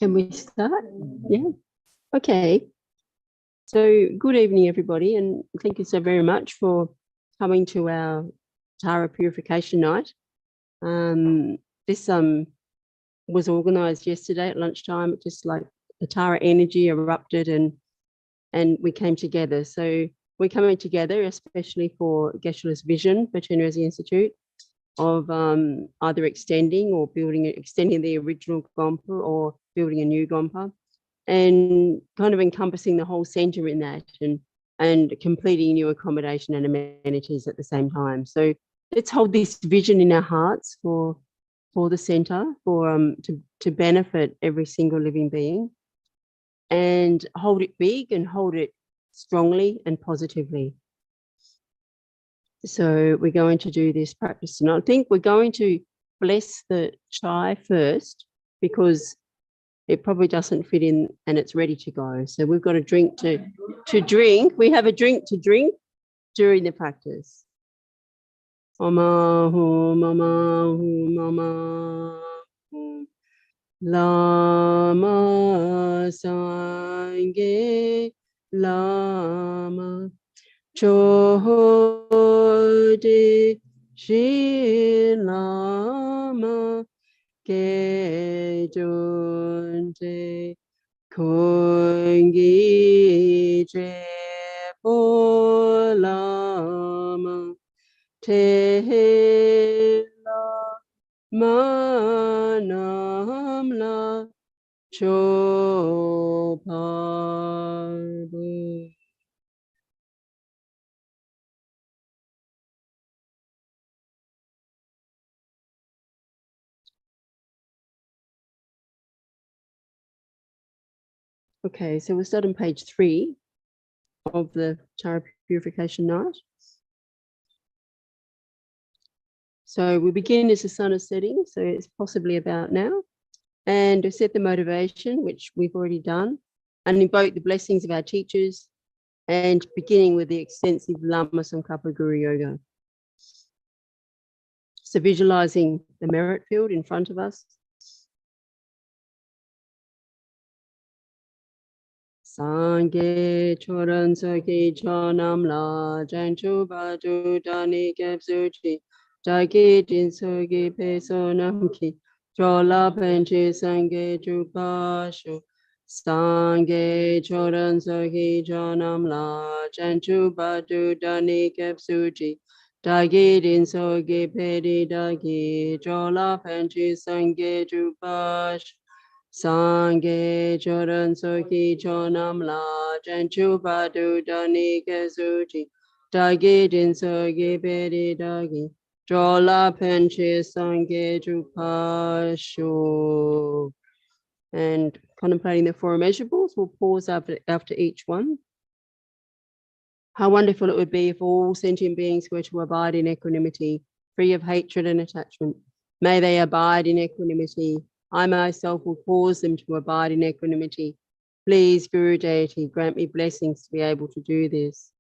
Can we start? Yeah. Okay. So good evening, everybody, and thank you so very much for coming to our Tara Purification Night. This was organised yesterday at lunchtime. Just like the Tara energy erupted, and we came together. So we're coming together, especially for Geshe-la's vision for Chenrezig Institute of either extending the original Gompa or building a new Gompa, and kind of encompassing the whole centre in that, and completing new accommodation and amenities at the same time. So let's hold this vision in our hearts for the centre, to benefit every single living being, and hold it big and hold it strongly and positively. So we're going to do this practice tonight. I think we're going to bless the chai first, because it probably doesn't fit in and it's ready to go. So we've got a drink to drink. We have a drink to drink during the practice. Omahu, mamahu, mamahu. Lama Sangye Lama Chode Shi Lama Ge Junte Kungi Je Lama Te Manamla Chopabu. Okay, so we'll start on page 3 of the Tara Purification Night. So we begin as the sun is setting, so it's possibly about now, and to set the motivation, which we've already done, and invoke the blessings of our teachers, and beginning with the extensive Lama Tsongkhapa Guru Yoga. So visualizing the merit field in front of us. Sangye choran saki chonam la janchu badu dani kapsuchi jagi din sogi pesonam ki chola penchi sangye chupashu. Sangye choran saki chonam la janchu badu dani kapsuchi jagi din sogi pedi dagi chola penchi sangye chupashu. Sangye choran soki chonam la janchu padu dani kazuchi dagi din sogi pedi dagi jola penche sangye jupasho. And contemplating the 4 immeasurables, we'll pause after each one. How wonderful it would be if all sentient beings were to abide in equanimity, free of hatred and attachment. May they abide in equanimity. I myself will cause them to abide in equanimity. Please, Guru Deity, grant me blessings to be able to do this.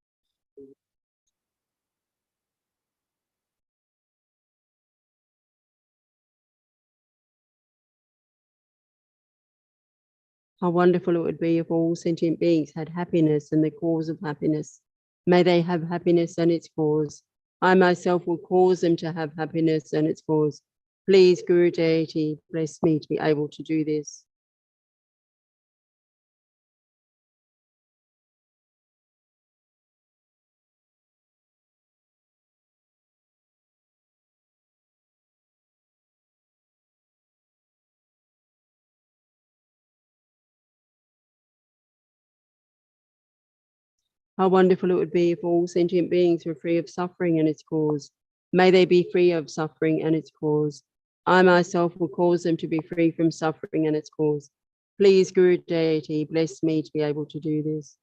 How wonderful it would be if all sentient beings had happiness and the cause of happiness. May they have happiness and its cause. I myself will cause them to have happiness and its cause. Please, Guru Deity, bless me to be able to do this. How wonderful it would be if all sentient beings were free of suffering and its cause. May they be free of suffering and its cause. I myself will cause them to be free from suffering and its cause. Please, Guru Deity, bless me to be able to do this.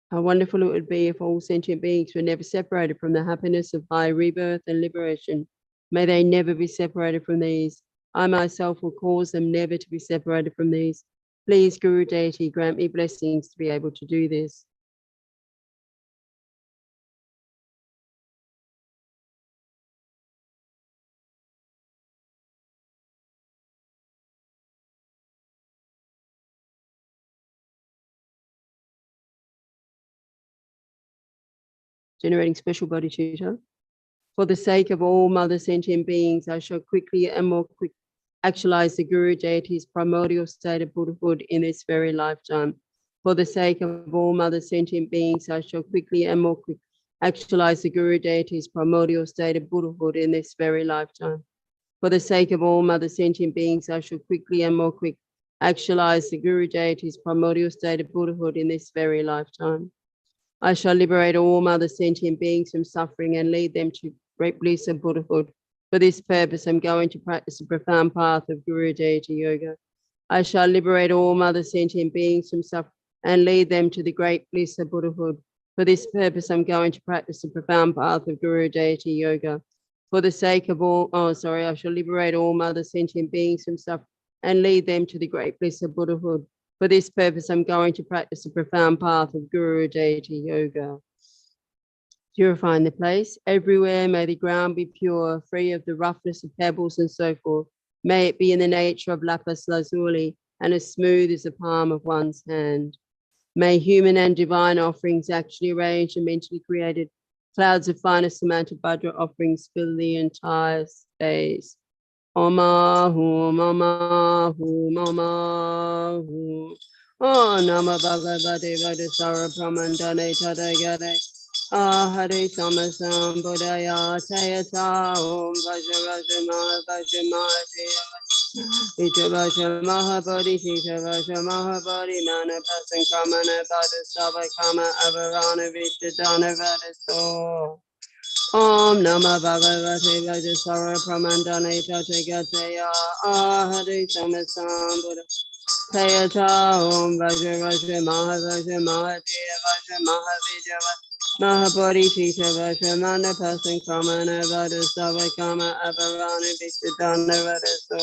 How wonderful it would be if all sentient beings were never separated from the happiness of high rebirth and liberation. May they never be separated from these. I myself will cause them never to be separated from these. Please, Guru Deity, grant me blessings to be able to do this. Generating special body tutor. For the sake of all mother sentient beings, I shall quickly and more quickly actualize the Guru Deity's primordial state of Buddhahood in this very lifetime. For the sake of all mother sentient beings, I shall quickly and more quickly actualize the Guru Deity's primordial state of Buddhahood in this very lifetime. For the sake of all mother sentient beings, I shall quickly and more quickly actualize the Guru Deity's primordial state of Buddhahood in this very lifetime. I shall liberate all mother sentient beings from suffering and lead them to great bliss of Buddhahood. For this purpose, I'm going to practice the profound path of Guru Deity Yoga. I shall liberate all mother sentient beings from suffering and lead them to the great bliss of Buddhahood. For this purpose, I'm going to practice the profound path of Guru Deity Yoga. For the sake of all, I shall liberate all mother sentient beings from suffering and lead them to the great bliss of Buddhahood. For this purpose, I'm going to practice the profound path of Guru Deity Yoga. Purifying the place. Everywhere may the ground be pure, free of the roughness of pebbles and so forth. May it be in the nature of lapis lazuli and as smooth as the palm of one's hand. May human and divine offerings actually arranged and mentally created clouds of finest Samanta Bhadra offerings fill the entire space. Omahu, Mamahu, Mamahu. Oh, Nama Bhagavate Vadasara Pramandane Tadagade. Hare Samasam Buddhaya Tayata Om Vajravajama Vajamati Itavasha Mahabodhi Sitavasha Mahabodhi Manapasan Kamana Vadasava Kama Avarana Vishtadana Vadaso. Om Namah Bhagavate Vajasara Pramandane Tatagateya Ahari Samasam Buddha Tayata Om Vajravajra Mahavajra Mahadeya Vajra Mahavijava Mahabodhi Tita Vajra Manapasan Kamana Vadasava Kama Avarana Vishtadana Vadaso.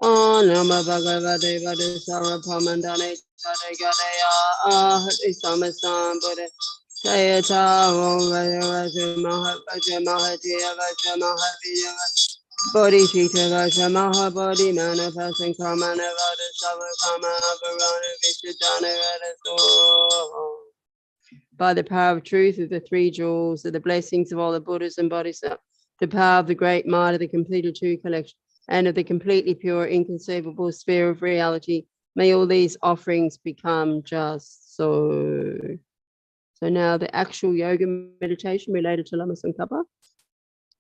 Om Namah Bhagavate Vajasara Pramandane Tatagateya Ahari Samasam Buddha Tayata Om Vajra Mahavajra Mahadeya Vajra Mahavijava Bodhicitta Vajra Mahabodhi Manifesting Kamana Vadasava Kama Avarana Vishdana Vadaso. By the power of truth of the three jewels, of the blessings of all the Buddhas and Bodhisattvas, the power of the great might of the completed two collection, and of the completely pure, inconceivable sphere of reality, may all these offerings become just so. So now the actual yoga meditation related to Lama Tsongkhapa.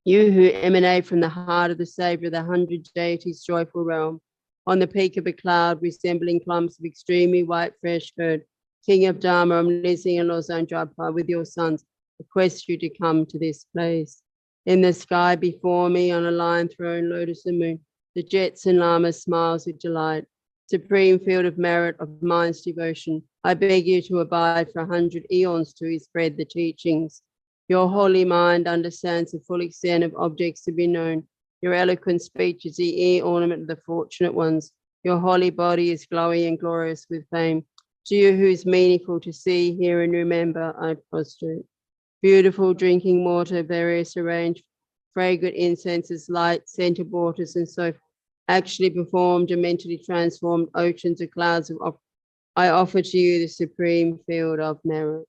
You who emanate from the heart of the Savior of the 100 deities' joyful realm, on the peak of a cloud resembling clumps of extremely white fresh curd, King of Dharma, Omniscient and Losang Drapa, with your sons, request you to come to this place. In the sky before me, on a lion throne, lotus and moon, the Jetson Lama smiles with delight. Supreme field of merit of mind's devotion, I beg you to abide for 100 eons to spread the teachings. Your holy mind understands the full extent of objects to be known. Your eloquent speech is the ear ornament of the fortunate ones. Your holy body is glowing and glorious with fame. To you who is meaningful to see, hear, and remember, I prostrate. Beautiful drinking water, various arranged, fragrant incenses, light, scented waters, and so forth, actually performed and mentally transformed oceans or clouds of I offer to you the supreme field of merit.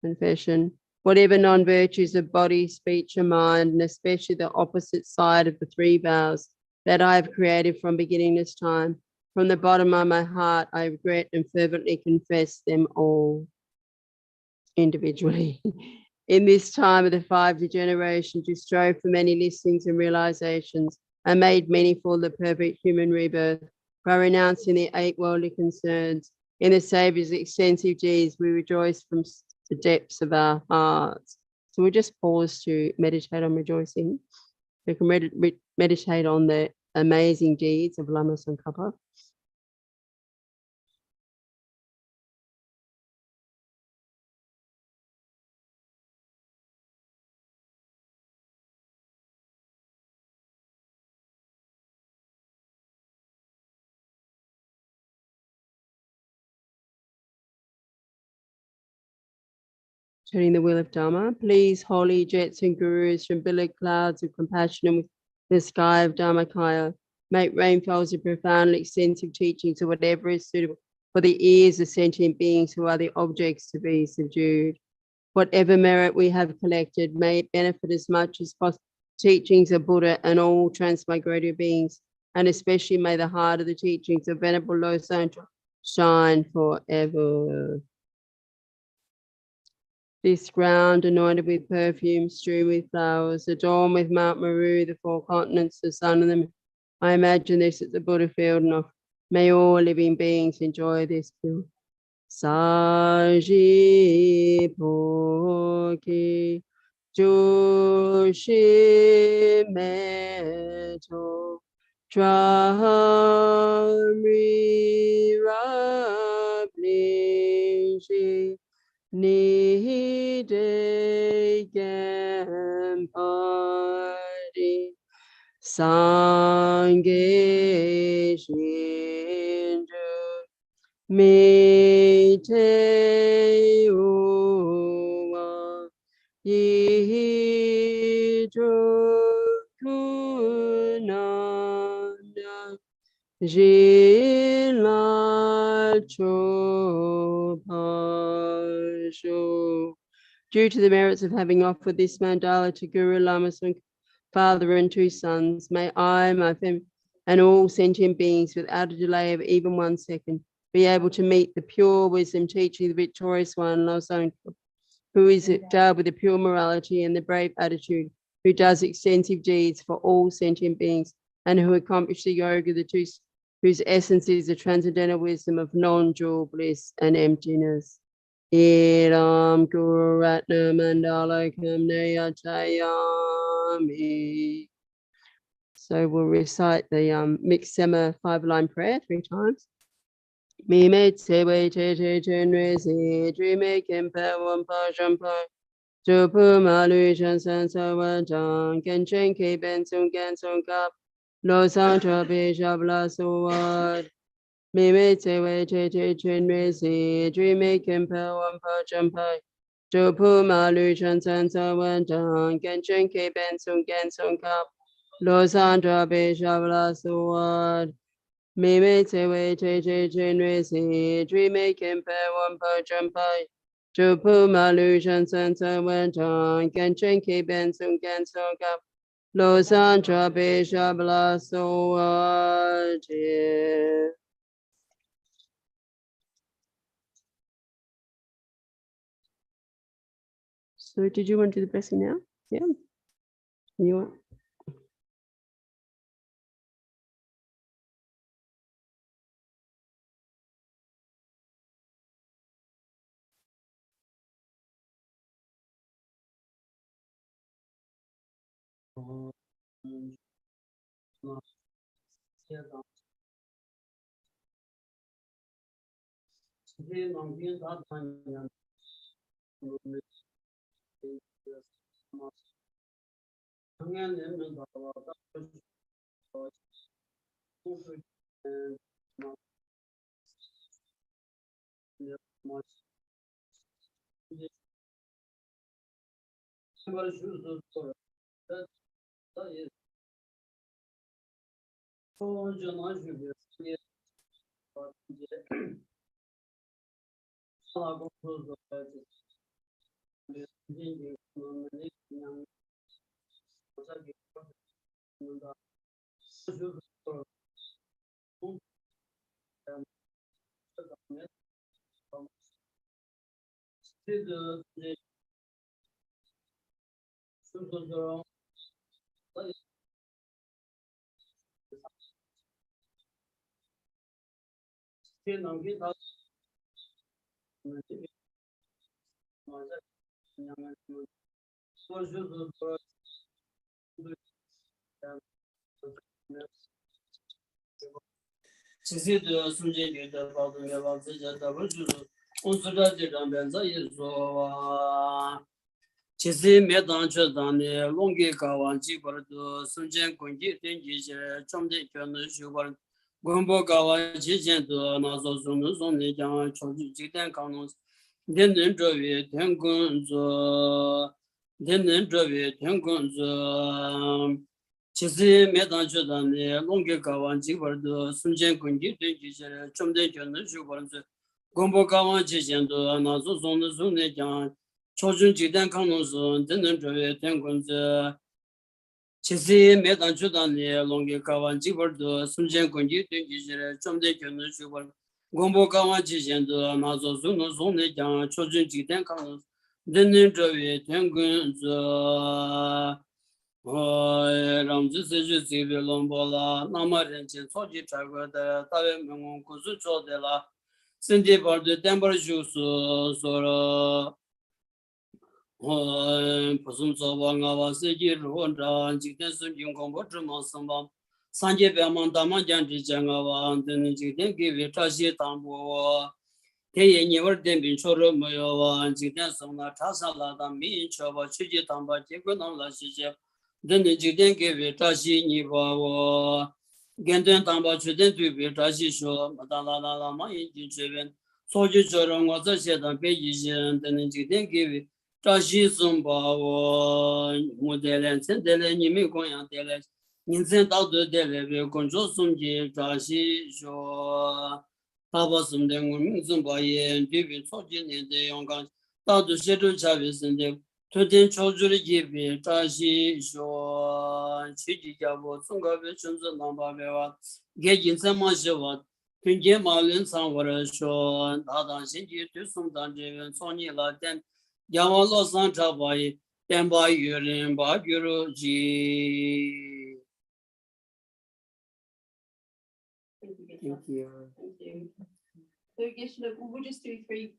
Confession. Whatever non-virtues of body, speech, and mind, and especially the opposite side of the three vows that I have created from beginningless time, from the bottom of my heart, I regret and fervently confess them all individually. In this time of the 5 generations, you strove for many listings and realizations and made many for the perfect human rebirth by renouncing the 8 worldly concerns. In the Saviour's extensive deeds, we rejoice from the depths of our hearts. So we'll just pause to meditate on rejoicing. We can meditate on the amazing deeds of Lama Tsongkhapa. Turning the wheel of Dharma, please, holy jets and gurus from billow clouds of compassion and with the sky of Dharmakaya, make rainfalls of profoundly extensive teachings of whatever is suitable for the ears of sentient beings who are the objects to be subdued. Whatever merit we have collected, may it benefit as much as possible teachings of Buddha and all transmigrated beings, and especially may the heart of the teachings of Venerable Losang shine forever. This ground anointed with perfume, strewn with flowers, adorned with Mount Meru, the 4 continents, the sun and the moon. I imagine this at the Buddha field, and may all living beings enjoy this field. Saji Poki Joshi Meto Dramri Rablinshi Ni de Gempari Sange Shinju Mi Te Uwa Yi Kunanda Jila Chopasho. Due to the merits of having offered this mandala to Guru Lama Tsongkhapa, father and 2 sons, may I, my family, and all sentient beings, without a delay of even 1 second, be able to meet the pure wisdom teaching the victorious one, Losang, who is endowed with the pure morality and the brave attitude, who does extensive deeds for all sentient beings, and who accomplished the yoga, whose essence is the transcendental wisdom of non-dual bliss and emptiness. Iram Guru Ratna Mandalakam Nayatayami. So we'll recite the Miksema 5-line prayer 3 times. Mi me tse wei che che chen rui si, dri me kem pe wam pa sham pa. Zhu pu ma lu shan san sa wan zhang, gen chen ke ben sung gen sung kap. Lo sang cho pi shab la su wad. Mi me tse wei che che chen rui si, dri me kem pe wam pa sham pa. Zhu pu ma lu shan san sa wan zhang, gen chen ke ben sung gen sung kap. Lo sang cho pi shab la su wad. Me me te we che che chen rui si, dri me kem pe wan po chan pai. Zhu pu ma lu shan san san wan chang, gen chen ke ben sung gen sung kap. Lo san cha pe sha bla so wa che. So did you want to do the blessing now? Yeah. You want? Chisi medan chodane longi kawan chi bardo sunchen kunji tenji che chomde kyonu shubar gombo kawan chi chento naso sunu sunu jang choju jikten kanong denden chowe tenkun zo denden chowe tenkun zo chisi medan chodane longi kawan chi bardo sunchen kunji tenji che chomde kyonu shubar gombo kawan chi chento naso sunu sunu jang 초준 지단 강론선 듣는 저의 된건자 지시 매단 주단의 롱게 가wan 지벌도 순전 건지 된지를 좀더 견는 주벌 공보 가wan 지전도 나서 수는 손에 장 초준 지단 강론 듣는 저의 된건자 람지스 지벨롱보라 나마렌진 소지 차거다 다외 명원 구수 조데라 신디벌도 템버 주스 소로 무슨 소방아 와세지 로원장 지된 순진 공부 좀 선방 산제 배만 담아 잔지 장아와 안되는 지된 기회 다시 담보 대예니월 된빈 초로 모여와 지된 성나 타살라다 민초바 취지 담바 제고는 라시제 되는 지된 기회 다시 니바와 genden tamba chuden tubi dashi sho madalala ma yin cheben soju chorong wa za shedan pe yijin den jiden gibi dashi sumba wo modelen sen dele nimi koyan dele ninsen da de dele be konjo sumji dashi sho taba sumden ngum sumba yen tubi soju ne de yonggan da du shedu chabe sen de 토된 초주를 집에 다시 쇼 취지자고 송가베 준서 남바베와 개진서 마셔와 굉장히 많은 상월을 쇼 나단신지 두송단제는 손이라된 야와로 산타바이 템바 유린 바규로지 Thank you. So I guess look, we'll just do three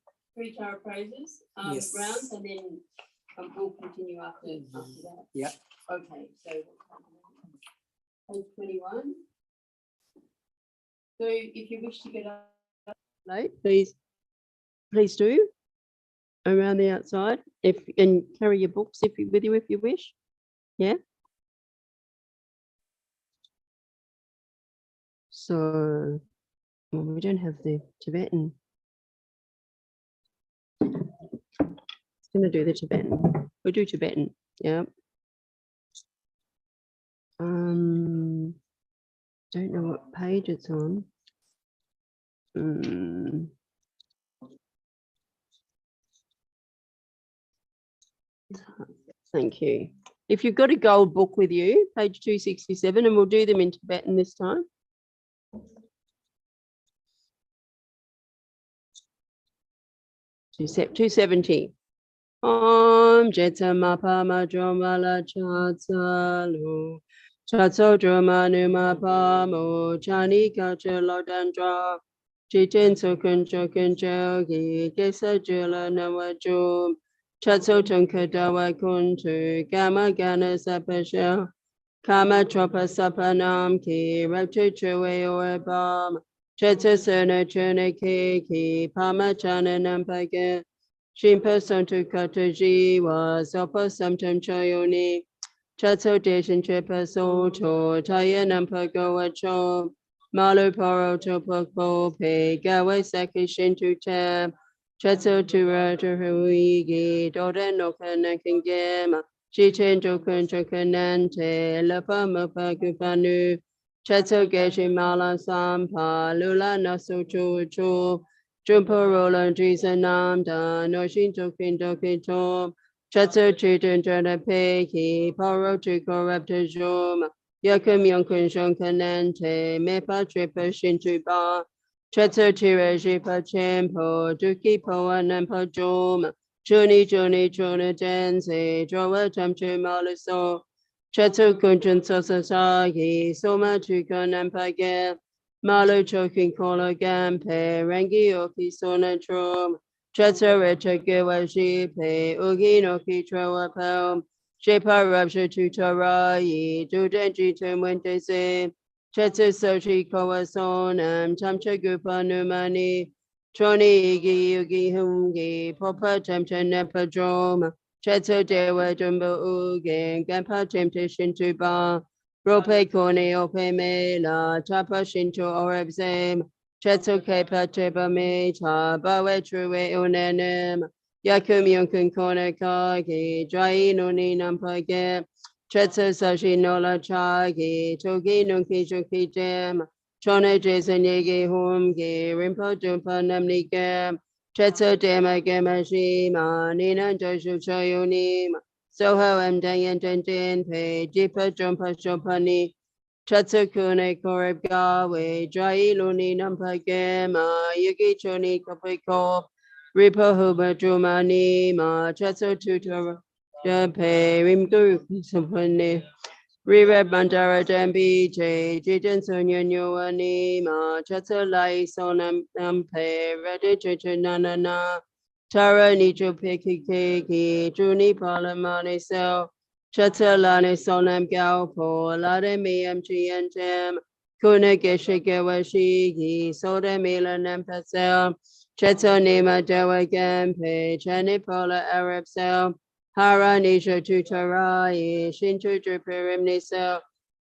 tower praises Yes. rounds and then we'll continue after that. Yeah. Okay, so page 21. So if you wish to get up late, please do around the outside. And carry your books with you if you wish. Yeah. So well, we don't have the Tibetan. Going to do the Tibetan. We'll do Tibetan. Yeah. Don't know what page it's on. Thank you. If you've got a gold book with you, page 267, and we'll do them in Tibetan this time. Except 270. Om Jeta Mapama Dromala Chatsalu Chatso Dromanu Mapamo Chanika Chelodandra Chichen Sokun Chokin Chogi Kesa Jula Nawajum Chatso Tunkadawa Kuntu Gama Gana Sapasha Kama Tropa Sapanam Ki Raptu Chue Oebam Chetsa Sona Chunaki Pama Chana Nampaka Shimpa Santu Kataji was Sopa Samtam Chayoni Chatso Deshin Chepa Soto Taya Nampa Goacho Malu Paro Topako Pe Gawe Saki Shintu Tam Chatso Tura Tuhuigi Doda Noka Nakangema Chichen Jokun Jokanante Lapa Mapa Gupanu Chatso Geshi Mala Sampa Lula Nasu Chuchu Jumpa Roland Jisanam Da Noshin Jokin Jokitom Chatso Chitin Jana Peki Paro Chiko Raptajum Yakum Yonkun Shonkanante Mepa Tripa Shintuba Chatso Tira Jipa Chempo Duki Poa Nampa Jom Chuni chuni chuni jense, jowa chamche maliso, chetsu kunjun sosasagi, soma chukun empage, malu chokin kola gampe, rangi oki sona trum, chetsu recha gewa jipe, ugi noki trawa pao, shepa rabsha tutarai, judenji tumwente se, chetsu sochi kowa sonam, chamcha gupa numani, Choni igi yugi hungi, popa temte nepa droma, chetso dewa jumbo uge, gampa temte shintu ba, rope kone ope mela, tapa shinto orebzem, chetso kepa teba meta, bawe truwe unenem, yakum yunkun kone kage, jai nuni nampage, chetso sashi nola chage, togi nunki juki jem, Chone Jason Yegi Humgi, Rimpo Dumpa Namnika, Chetso Dema Gema Shima, Nina Joshu Choyunim, Soho M Dayan Dentin Pe, Jipa Jumpa Chopani, Chetso Kune Koreb Gawe, Jai Luni Nampa Gema, Yugi Choni Kapiko, Ripo Huba Jumani, Ma, Chetso Tutor, Jape, Rimguru Sapani. Reread Mandara Jambi J, Jijan Sonya Nyuani Ma, Chetsa Lai Sonam Ampe, Ready Chicha Na, Tara Nicho Peki Keki, Juni Palamani Sel, Chetsa Lani Sonam Galpo, Lade Miam Chian Jam, Kuna Geshe Gewashigi, Soda Mila Nampasel, Chetsa Nima Dewa Gampe, Chani Pola Arab Sel, Hara Nisha Tutarai, Shinchu Dripirim Nisa,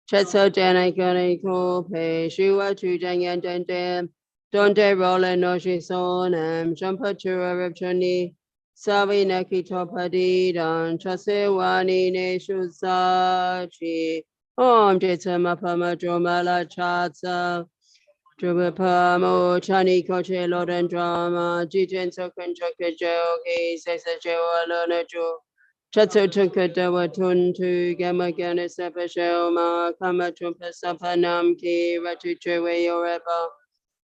Chetso Dana Gani Kope, Shua Tujangan Dendem, Donde Rola Noshi Sonam, Shampatura Ripchani, Savi Naki Topadi, Don Chasewani Neshu Sachi, Om Jitsamapama Dromala Chatsa. Drupamo Chani Koche Lodan Drama, Jijen Sokan Joki, Sesa Alona Jo. Chatso Tunka Dawa Tuntu Gamma Gana Sapashoma Kama Tumpa Sapanam Ki Ratu Trewe Yoreba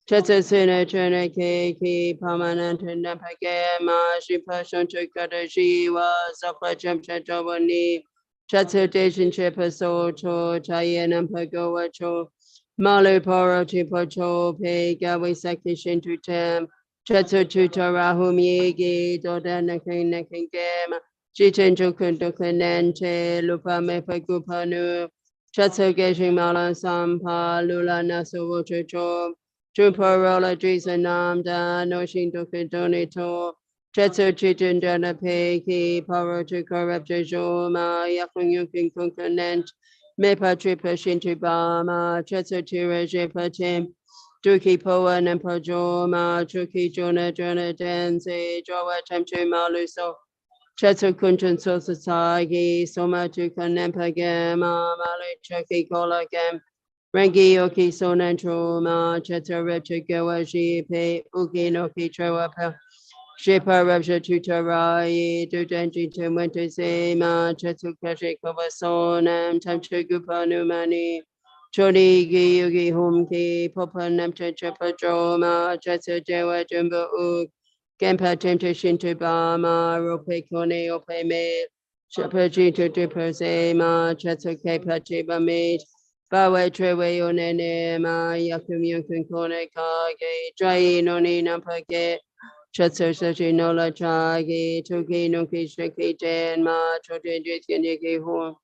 Chatso Sina Chana Ki Pamanant Napagama Shipashon Tukada Shiwa Sapa Chamcha Jawani Chatso Deshin Chepa Soto Chayanam Pagoa Cho Malu Poro Tipocho Pe Gawi Saki Shintu Tem Chatso Tutarahum Yegi Dodana Nakin Gama Jiten Jokun Dokunente, Lupa Mepa Gupanu, Chatso Geshin Mala Sampa, Lula Naso Wochocho, Jumpa Rola Jisanam Da, Noshin Dokun Donito, Chatso Chitin Jana Peki, Paro Chikorab Jejoma, Yakun Yukin Kunkanent, Mepa Tripa Shintibama, Chatso Tira Jepatim, Duki Poa Nempajoma, Chuki Jona Jona Dense, Jawa Temchu Maluso. Chetsu Kunchun Sosasagi, Soma Tukanempagama, Mali Chucky Kolagam, Rangi Oki Sonantroma, Chetsu Repcha Gawaji, Pe Uki Noki Trewapa, Shipa Rabsha Tutarai, Dudanji Tumwente Sema, Chetsu Kashi Kovasonam, Tamcha Gupanumani, Chodi Yugi Humki, Popa Namcha Chepadroma, Chetsu Dewa Jumbo Uk, Gampa Temte Shinto Bama, Rope Kone Ope Me, Shapaji to Dipose Ma, Chetsu Kepa Chiba Mate, Bawe Trewe Onene Ma, Yakum Yunkun Kone Kage, Jai Noni Nampake, Chetsu Sachi Nola Chagi, Tuki Nuki Shiki Den Ma, Chote Jitkin Yiki Hum,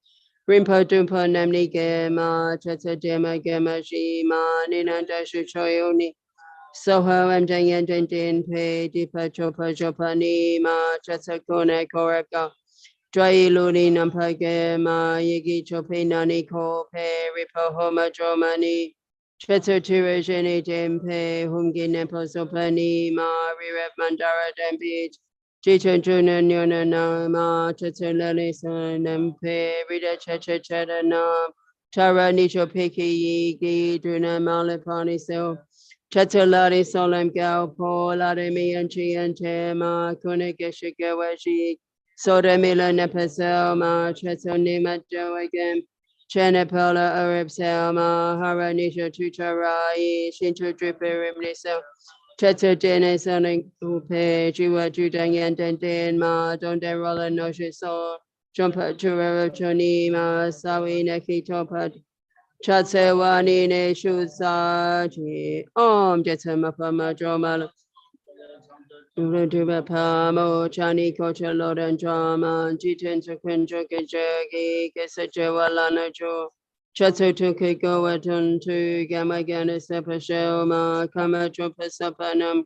Rimpa Dumpa Namni Gema, Chetsu Dema Gema Shima, Ninanda Shuchoyoni, Soho and Jangan Jin Pe Dipa Chopa Jopani Ma Chatsakone Koreka Dry Luni Nampage Ma Yigi Chope Nani Ko Pe Ripo Homa Jomani Chetsu Tirajani Dempe Hungi Nepo Sopani Ma Rirep Mandara Dempich Chichen Juna Nyona Ma Chetsu Lani Sanampe Rida Checha Cheta Nam Tara Nicho Piki Yigi Duna Malipani So Chatulari Solam Galpo, Lade Mi and Chi and Tema, Kunagesha Gawashi, Soda Mila Nepasel, Chatonima Joagam, Chanapola Arab Selma, Haranisha Tutarai, Shinto Dripirim Niso, Chetsu dene soning upe jiwa judang yan den den ma don den rolla no shi so jumpa jurero choni ma sawi neki topa chatse wani ne shu sa ji om jetsu mapama droma Uruduba pamo chani kocha lodan drama jiten chukun chukin jagi kesa jawalana jo chatsu tuke goa tun tu gamma gana sepa ma kama chupa sapanam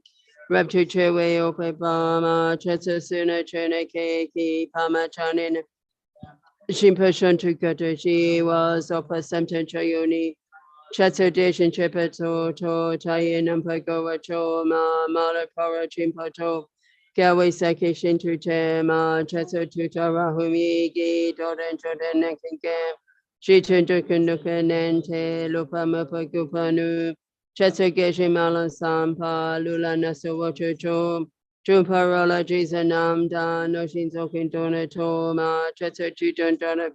Rabtu chewe ope pama chatsu suna chene keiki pama chanin shimpa shantu kata shi was opa samtan chayoni Chatsu deshin chepeto to taye nampa goa cho ma mala para chimpa to gawe sake shintu te ma chatsu tuta rahumi gi doden joden nenkinge shitun dukun dukun nente lupa mapa gupanu chatsu geshe malan sampa lula nasu wacho cho Jumpa rola jisa nam da no shin zokin dona to ma chatsu tutun dona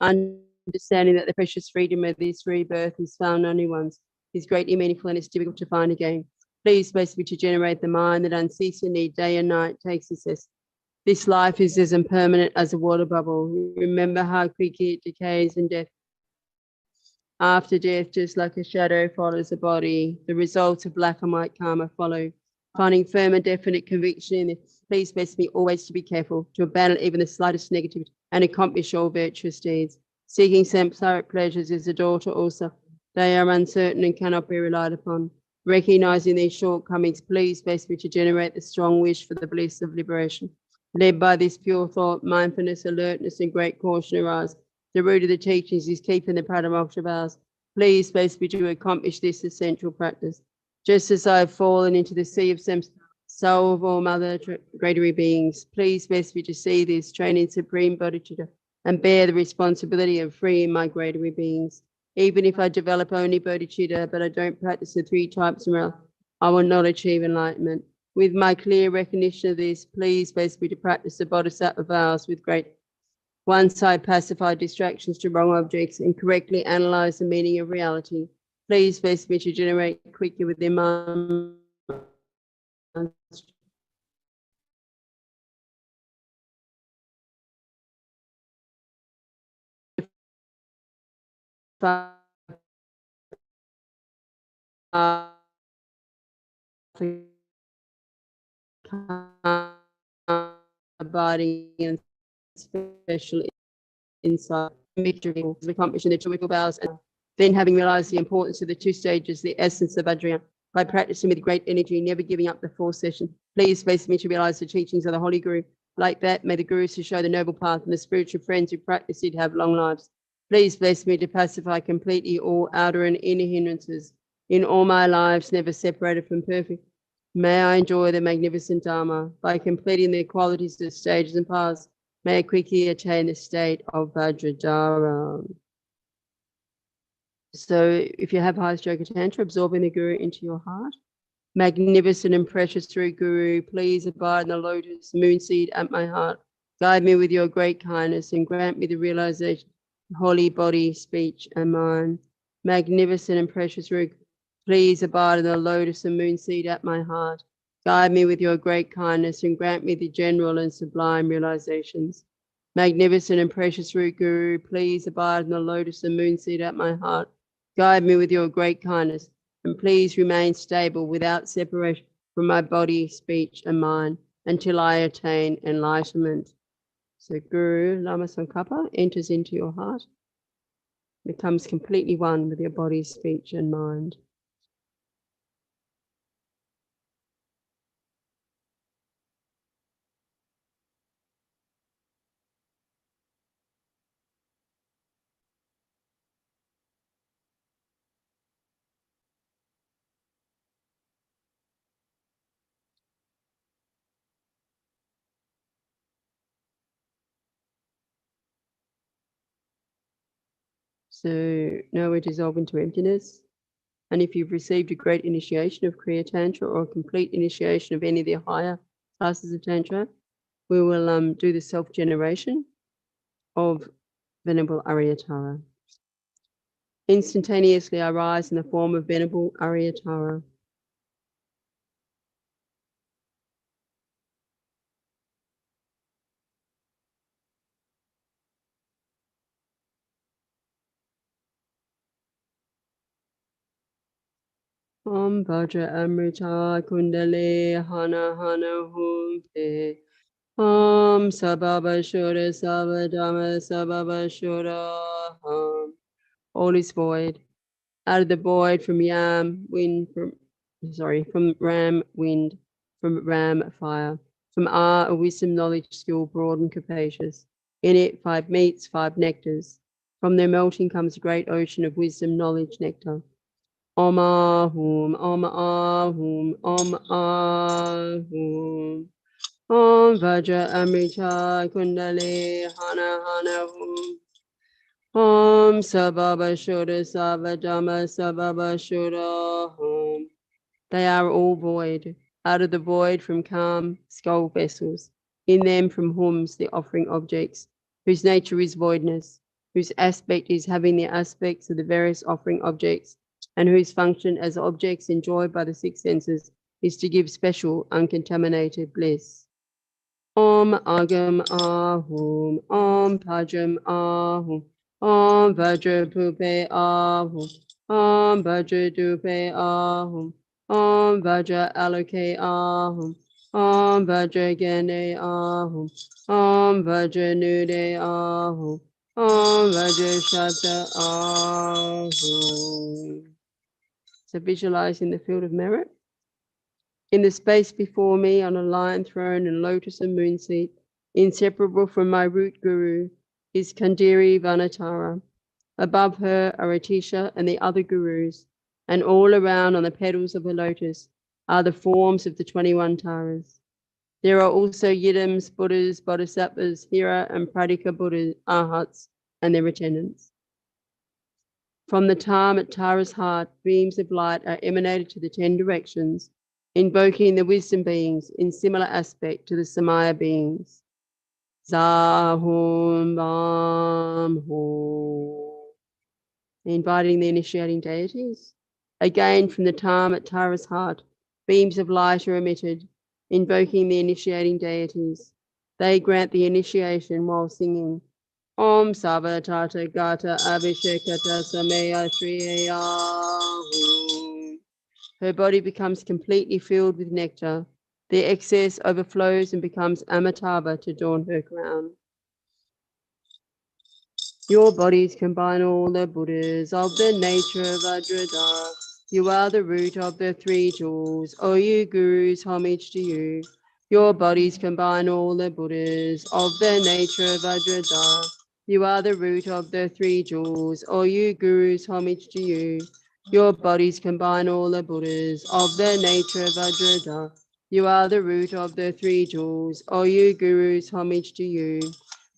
understanding that the precious freedom of this rebirth is found only once is greatly meaningful and it's difficult to find again. Please bless me to generate the mind that unceasingly day and night takes success. This life is as impermanent as a water bubble. Remember how quickly it decays and death. After death, just like a shadow follows a body, the results of black and white karma follow. Finding firm and definite conviction in this, please bless me always to be careful, to abandon even the slightest negativity and accomplish all virtuous deeds. Seeking samsaric pleasures is a daughter also They are uncertain and cannot be relied upon. Recognizing these shortcomings, please best me to generate the strong wish for the bliss of liberation. Led by this pure thought, mindfulness, alertness, and great caution arise. The root of the teachings is keeping the Pradimoksha vows. Please best me to accomplish this essential practice. Just as I have fallen into the sea of samsara, soul of all mother greater beings, please best me to see this, train in supreme bodhicitta, and bear the responsibility of freeing my greater beings. Even if I develop only bodhicitta, but I don't practice the 3 types of morality, I will not achieve enlightenment. With my clear recognition of this, please best me to practice the bodhisattva vows with great. Once I pacify distractions to wrong objects and correctly analyze the meaning of reality, please best me to generate quickly within my abiding and special insight, victory, accomplishing the 2 vows, and then having realized the importance of the 2 stages, the essence of Vajrayana, by practicing with great energy, never giving up the 4th session. Please best me to realize the teachings of the Holy Guru. Like that, may the Gurus who show the noble path and the spiritual friends who practice it have long lives. Please bless me to pacify completely all outer and inner hindrances in all my lives, never separated from perfect. May I enjoy the magnificent Dharma by completing the qualities of stages and paths. May I quickly attain the state of Vajradhara. So if you have highest yoga tantra, absorbing the Guru into your heart. Magnificent and precious true Guru, please abide in the lotus moon seed at my heart. Guide me with your great kindness and grant me the realization of holy body, speech, and mind. Magnificent and precious Guru, please abide in the lotus and moon seed at my heart. Guide me with your great kindness and grant me the general and sublime realizations. Magnificent and precious root Guru, please abide in the lotus and moon seed at my heart. Guide me with your great kindness and please remain stable without separation from my body, speech, and mind until I attain enlightenment. So Guru Lama Tsongkhapa enters into your heart, becomes completely one with your body, speech, and mind. So now we dissolve into emptiness. And if you've received a great initiation of Kriya Tantra or a complete initiation of any of the higher classes of Tantra, we will do the self-generation of Venerable Aryatara. Instantaneously I rise in the form of Venerable Aryatara. Om Vajra Amrita Kundale Hana Hana Hum Te. Om Sababa Shura Sabadama Sababa Shura Hum. All is void. Out of the void from Ram, wind, from Ram, wind, from Ram, fire, from R, a wisdom, knowledge, skill, broad and capacious. In it, 5 meats, 5 nectars. From their melting comes a great ocean of wisdom, knowledge, nectar. Om Ahum, Om Ahum, Om Ahum. Om Vajra Amrita Kundale Hana Hana Hum. Om Sababa Shura Sabadama Sababa Shura Hum. They are all void. Out of the void from calm skull vessels. In them from hums the offering objects, whose nature is voidness, whose aspect is having the aspects of the various offering objects, and whose function as objects enjoyed by the 6 senses is to give special uncontaminated bliss. Om Agam Ahum, Om Pajam Ahum, Om Vajra Pupe Ahum, Om Vajra Dupe Ahum, Om Vajra Aloke Ahum, Om Vajra Gene Ahum, Om Vajra Nude Ahum, Om Vajrashata Ahum. So visualizing the field of merit. In the space before me on a lion throne and lotus and moon seat, inseparable from my root guru, is Kandiri Vanatara. Above her are Atisha and the other gurus, and all around on the petals of a lotus are the forms of the 21 Taras. There are also Yidams, Buddhas, Bodhisattvas, Hira and Pradika Buddhas, Arhats, and their attendants. From the Tam at Tara's heart, beams of light are emanated to the 10 directions, invoking the wisdom beings in similar aspect to the Samaya beings. Zahum Bam Ho. Inviting the initiating deities. Again, from the Tam at Tara's heart, beams of light are emitted, invoking the initiating deities. They grant the initiation while singing Om Savatata Gata Abhishekata Samaya Shriyahu. Her body becomes completely filled with nectar. The excess overflows and becomes Amitava to adorn her crown. Your bodies combine all the Buddhas of the nature of Vajradhara. You are the root of the 3 jewels. O you gurus, homage to you. Your bodies combine all the Buddhas of the nature of Vajradhara. You are the root of the 3 jewels. O you gurus, homage to you. Your bodies combine all the Buddhas of the nature of Vajradhara. You are the root of the 3 jewels. O you gurus, homage to you.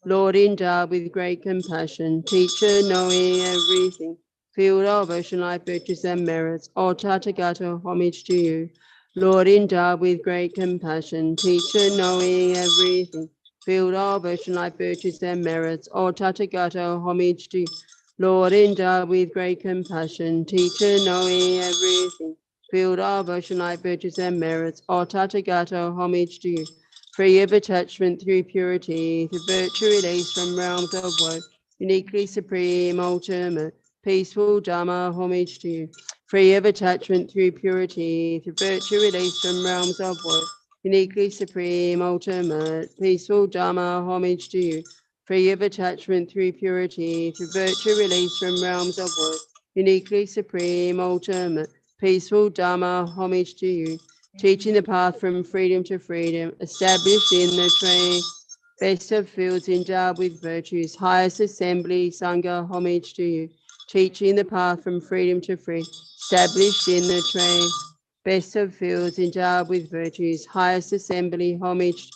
Lord, endowed with great compassion, teacher knowing everything, field of ocean life, virtues and merits, all Tathagata, homage to you. Lord, endowed with great compassion, teacher knowing everything, field of ocean life, virtues and merits, all Tathagata, homage to you. Lord, endowed with great compassion, teacher knowing everything, field of ocean life, virtues and merits, all Tathagata, homage to you. Free of attachment through purity, through virtue release from realms of woe, uniquely supreme, ultimate, peaceful Dharma, homage to you. Free of attachment through purity, through virtue release from realms of woe, uniquely supreme, ultimate, peaceful Dharma, homage to you. Free of attachment through purity, through virtue release from realms of woe, uniquely supreme, ultimate, peaceful Dharma, homage to you. Teaching the path from freedom to freedom, established in the train, best of fields endowed with virtues, highest assembly, Sangha, homage to you. Teaching the path from freedom to freedom, established in the train, best of fields endowed with virtues, highest assembly, homage.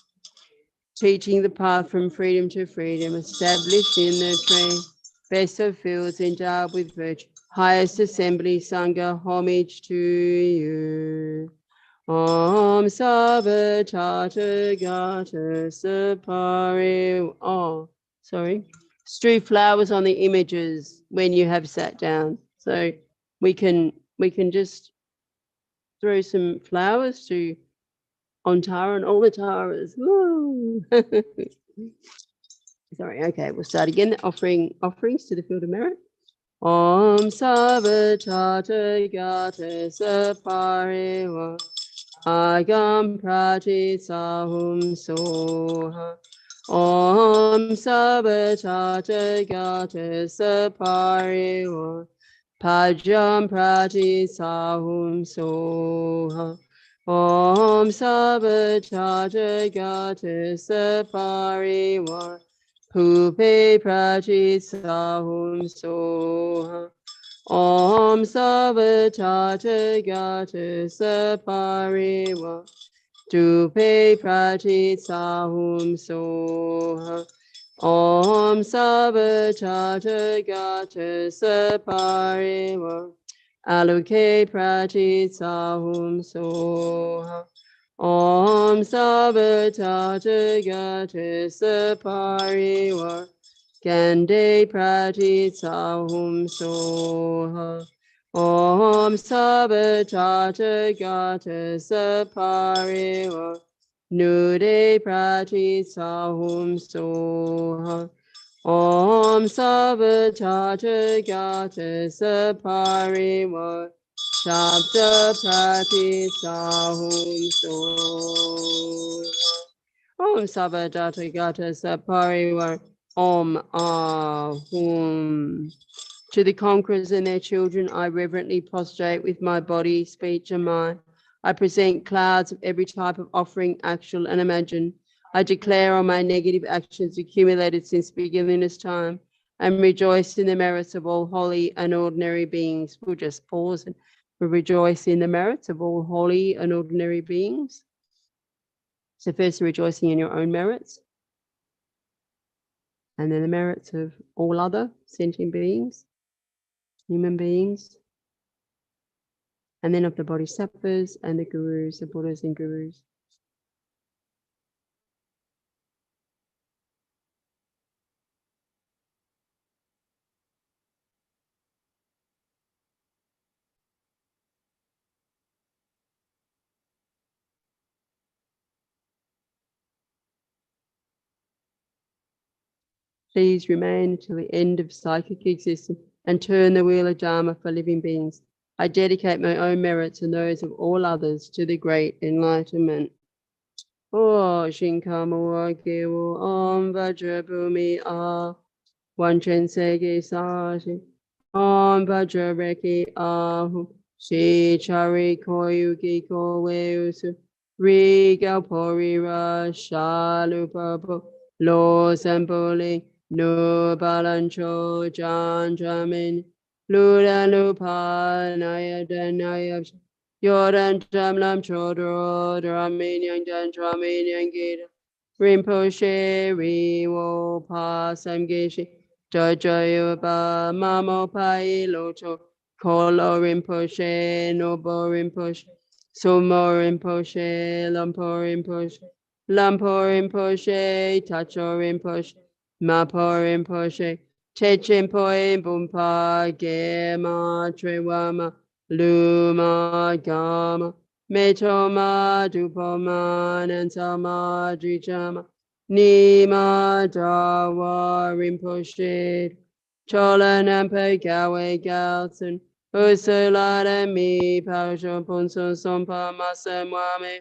Teaching the path from freedom to freedom, established in the train, best of fields endowed with virtue, highest assembly, Sangha, homage to you. Om Savatata Gata Sapari. Oh, sorry. Strew flowers on the images when you have sat down. So we can just throw some flowers on Tara and all the Taras. Woo! Sorry, okay, we'll start again. Offerings to the field of merit. Om Savatata Gata Sapari. Agam Prati Sahum Soha Om Sabatata Gata Sapariwa Pajam Prati Sahum Soha Om Sabatata Gata Sapariwa Pupe Prati Sahum Soha Om Savatata Gata Sapariwa Dupe Prati Sahum Soha Om Savatata Gata Sapariwa Aluke Prati Sahum Soha Om Savatata Gata Sapariwa Gande Prati Sahum Soha Om Savatata Gata Sapariwa Nude Prati Sahum Soha Om Savatata Gata Sapariwa Shabda Prati Sahum Soha Om Savatata Gata Sapariwa Om Ahum. To the conquerors and their children, I reverently prostrate with my body, speech, and mind. I present clouds of every type of offering, actual and imagined. I declare on my negative actions accumulated since beginningless time and rejoice in the merits of all holy and ordinary beings. We'll just pause and we'll rejoice in the merits of all holy and ordinary beings. So first, rejoicing in your own merits, and then the merits of all other sentient beings, human beings, and then of the bodhisattvas and the gurus, the Buddhas and gurus. Please remain until the end of psychic existence and turn the wheel of Dharma for living beings. I dedicate my own merits and those of all others to the great enlightenment. Oh, Shinkamura Kewu Om Vajrabhumi Ah Wanchen Sege Sashi Om Vajrabheki Ahu Shi Chari Koyuki Koweusu Ri Galpori Ra Shalupapo Lo Samboli No Balancho Jan Jamin Lula Lupa Nayadanayab Yoran Tamlam Chodro Dramin Yang Dan Dramin Yang Gita Rinpoche Riwo Pasam Geshe Jojoyoba Mamo Pai Loto Kolo Rinpoche Nobo Rinpoche Sumo Rinpoche Lampo Rinpoche Lampo Rinpoche Tacho Rinpoche Mapo Rinpoche Techimpoe Bumpa Gema Trewama Luma Gama Metoma Dupoma Nansama Drichama Nima Dawa Rinpoche Chola Nampe Gawe Galson Usulada Mi Pausho Punso Sompa Masamwame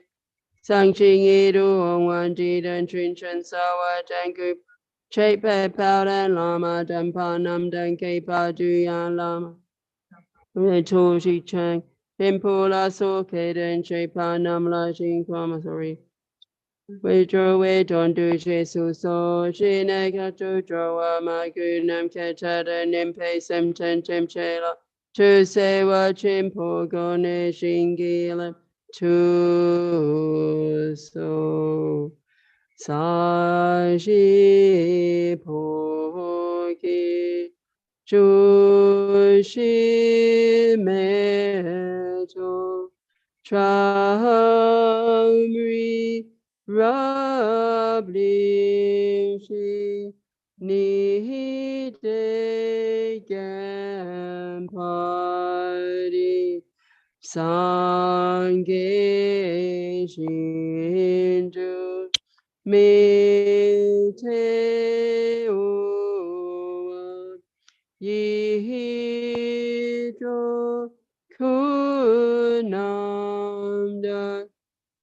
Sangching Idu Ongwan Jidan Trinchen Sawa Dangu Chepe Powder Lama Dampanam Danke Paduyan Lama Toshi Chang Pimpula Sokaden Chepanam Lajing Kwamasori We draw we don't do Jesus so she negato draw my goodnam catchada nimpe sem tentem chela to say what chimpo gone shingila to so Sashi Poki Jushi Meto Tramri Rablishi Nihide Gampadi Sange Shindu Me te o Yihidro Kunamda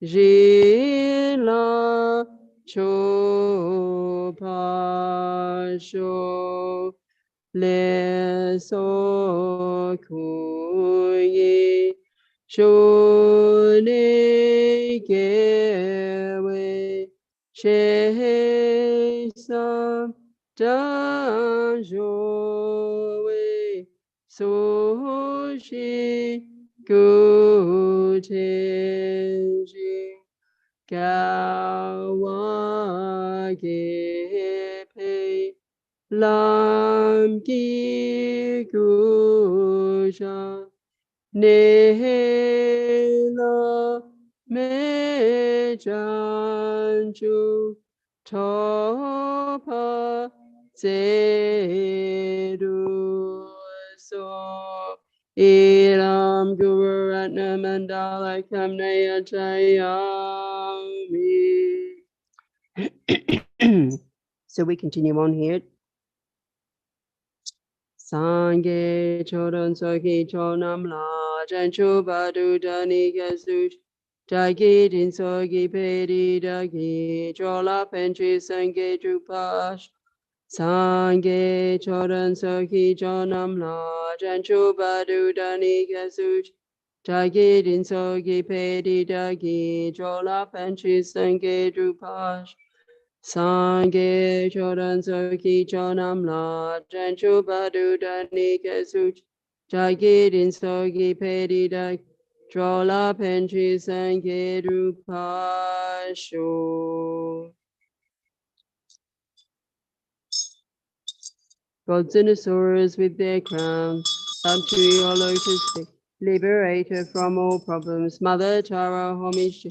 Jila Chopasho Leso Kuyi Shone Gewe Shesam Danjowe Soshi Gutenji Gawagepe Lam Gigusha Nehela Mejanju Topa Zedu So Ilam Guru Ratna Mandala Kamnaya Chayami. So we continue on here. Sange Chodon Soki Chonam La Janchu Badu Dani Gasu Dagi Din Sogi Pedi Dagi Chola Penchi Sange Drupash Sangye chodan soki jonam la janchu badu dani kasuch Jagidin sogi pedi dagi jola panchi sangye drupash Sangye chodan soki jonam la janchu badu dani kasuch Jagidin sogi pedi dagi jola panchi sangye drupasho. Gods and Asuras with their crowns, up to your lotus feet, liberator from all problems. Mother Tara, homage to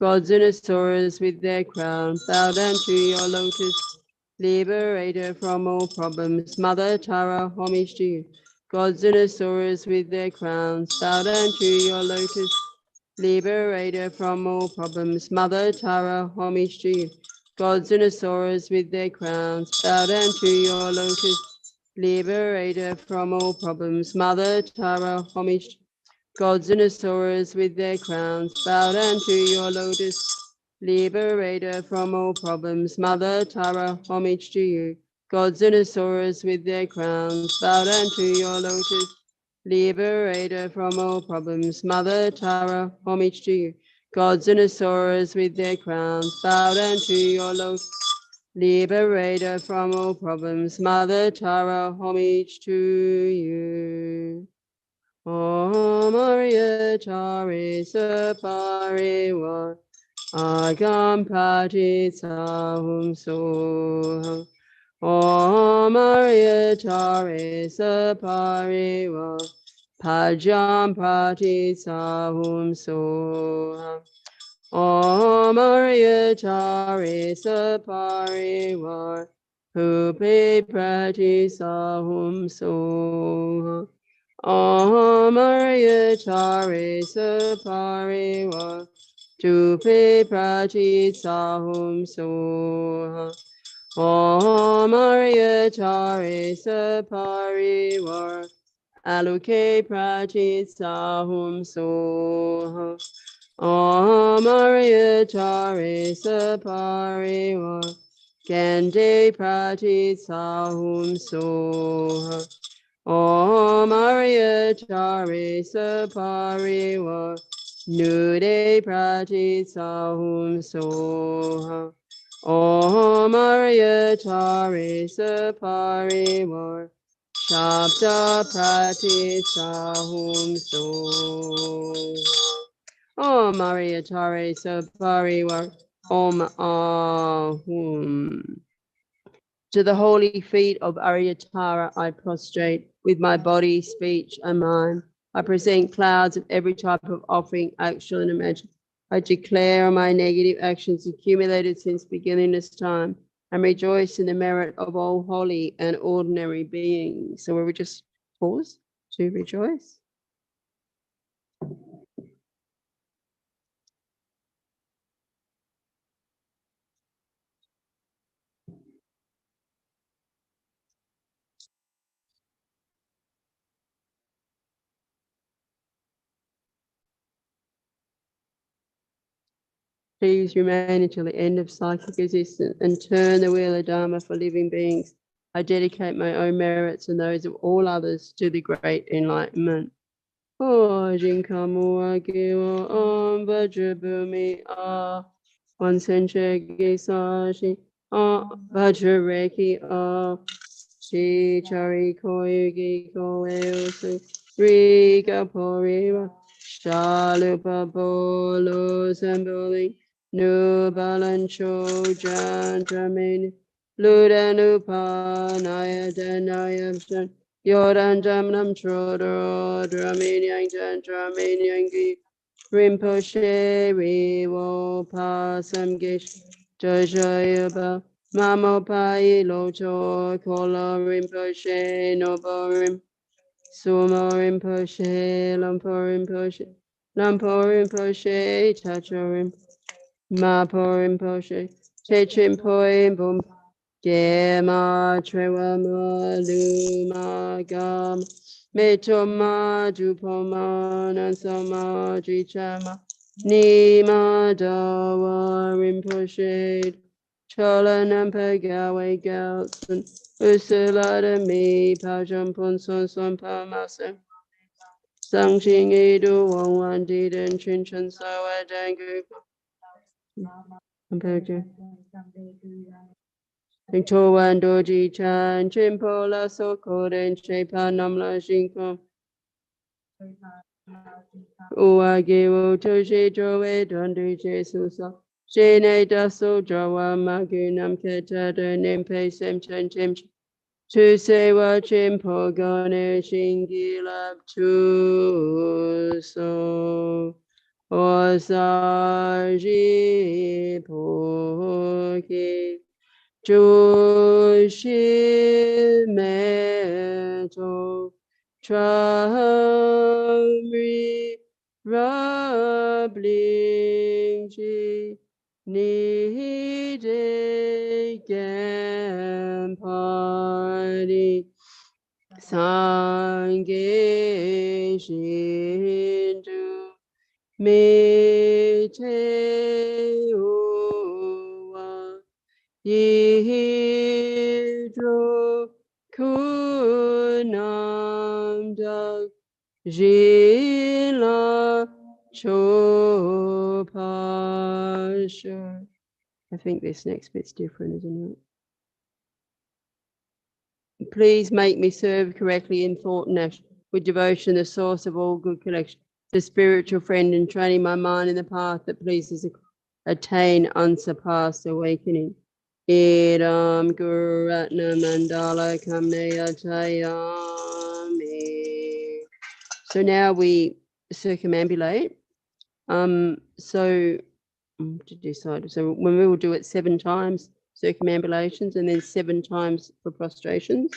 Gods and Asuras with their crowns, bow down to your lotus, liberator from all problems. Mother Tara, homage to you. Gods and Asuras with their crowns, bow down to your lotus, liberator from all problems. Mother Tara, homage to you. Gods and Asuras with their crowns, bow down to your lotus, liberator from all problems. Mother Tara, homage. Gods and Asuras with their crowns, bow down to your lotus, liberator from all problems. Mother Tara, homage to you. Gods and Asuras with their crowns, bow down to your lotus, liberator from all problems. Mother Tara, homage to you. Gods and Asuras with their crowns, bow down to your lotus, liberator from all problems. Mother Tara, homage to you. Om Arya Chari Sapari Wa Agam Pati Sahum Soham. Om Arya Chari Sapari Wa Pajam Pati Sahum Soham. Om Arya Chari Sapari Wa Pupi Prati Sahum Soham. Om Arya Chari Sapari Wa Tupi Prati Sahum Soha. Om Arya Chari Sapari Wa Aluke Prati Sahum Soha. Om Arya Chari Sapari Wa Gande Prati Sahum Soha. Om Arya Chari Sapari Wa Nude Prati Sahum Soha. Om Arya Chari Sapari Wa Shabda Prati Sahum Soha. Om Arya Chari Sapari Wa Om Ahum. To the holy feet of Aryatara I prostrate, with my body, speech, and mind. I present clouds of every type of offering, actual and imagined. I declare on my negative actions accumulated since beginning this time, and rejoice in the merit of all holy and ordinary beings. So we will just pause to rejoice. Please remain until the end of psychic existence and turn the wheel of Dharma for living beings. I dedicate my own merits and those of all others to the great enlightenment. Oh, Jinkamua Giwa Om Vajrabhumi Ah Wansenchegi Sashi Ah Vajrareki Ah Shi Chari Koyugi Koeosu Riga Poriwa Shalupa Bolo Samboli Nubalancho Jantramin Ludanupa Nayadanayamshan Yoran Jamnam Chodro Draminiang Jantraminyang Rinpoche Riwo Pasam Gish Jojoyaba Mamopai Locho Kola Rinpoche Noborim Sumo Rinpoche Lampo Rinpoche Lampo Rinpoche Tachorim Mapo Rinpoche Techimpoim Bum Gema Trewama Luma Gam Metoma Dupoma Nansama Jichama Nima Dawa Rinpoche Cholanam Pagawe Galson, Ursula de me, Pajam Punson Son Palmaser. Sang Ching Edu Wang Wan Diden Chin Chen Sawa Dangu. Compared Wan Doji Chan, Chimpola Soko, Den Chepa Namla Shinko. Uage wo Toshi Joe Dondi Jesusa. Shene Daso Jawa Magunam Keta de Nimpe Sem Chen Chim. To say what Chimpo Gone Shingilab to so. Osaji Poki. Joshi Meto. Tramri Rablingji Nide Gampari Sange Shindu Mete Uwa Yidro Kunam Dag Jila Chopasha. I think this next bit's different, isn't it? Please make me serve correctly in thought and action, with devotion, the source of all good collection, the spiritual friend, and training my mind in the path that pleases attain unsurpassed awakening. Idam Guru Ratna Mandala Kamneya Chayami. So now we circumambulate. So to decide. So when we will do it 7 times circumambulations and then 7 times for prostrations.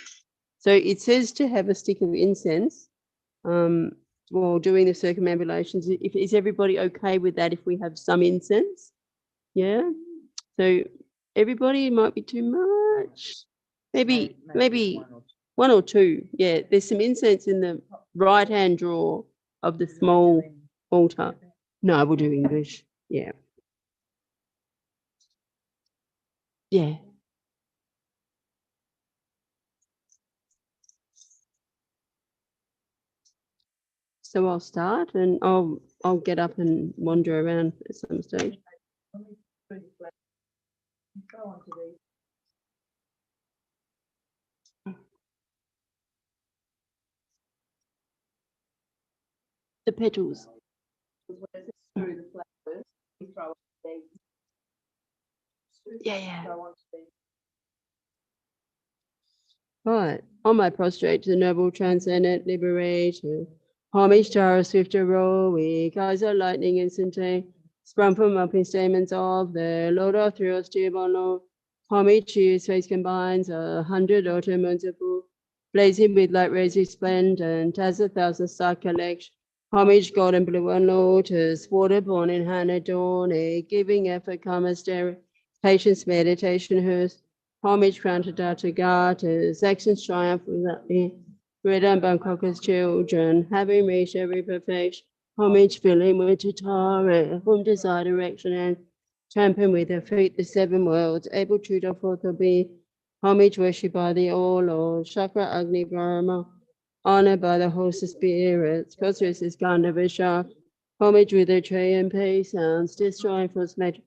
So it says to have a stick of incense while doing the circumambulations. Is everybody okay with that if we have some incense? Yeah. So everybody, might be too much. Maybe 1 or 2. Yeah, there's some incense in the right-hand drawer of the small altar. No, we'll do English. Yeah. Yeah. So I'll start and I'll get up and wander around at some stage. The petals. Yeah. Right. On my prostrate to the noble transcendent liberator. Homage to our swift heroic, eyes of lightning instantaneous, sprung from up in stamens of the Lord of thrills, Jibono. Homage to his face combines 100 autumn moons of blue, blazing with light rays resplendent as 1,000 star collection. Homage golden blue and lotus, water born in hand adorning, giving effort, calm stare, patience, meditation, hers. Homage granted to Goddess, actions triumph without me. Red and Bangkok's children, having reached every perfection. Homage filling with Tatara, whom desire direction and champion with their feet the 7 worlds, able to do forth or be. Homage worshipped by the All Lord, Chakra Agni Brahma, honored by the host of spirits, Kosris is Gandhavishak. Homage with their tray and pay sounds, destroying false magic.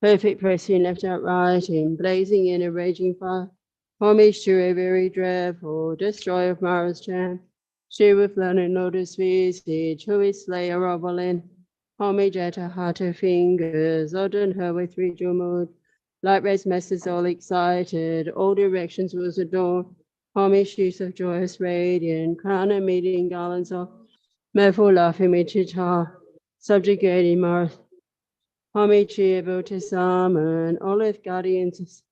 Perfect pressing left out writing, blazing in a raging fire. Homage to a very dreadful destroyer of Mara's champ. She with learned lotus visage, who is slayer of Olin. Homage at her heart, her fingers, ordered her with 3 mood. Light rays masses all excited, all directions was adorned. Homage use of joyous radiant, crown and meeting garlands of mirthful laughing with Chitar, subjugating Mara's. Homage able to summon olive guardians,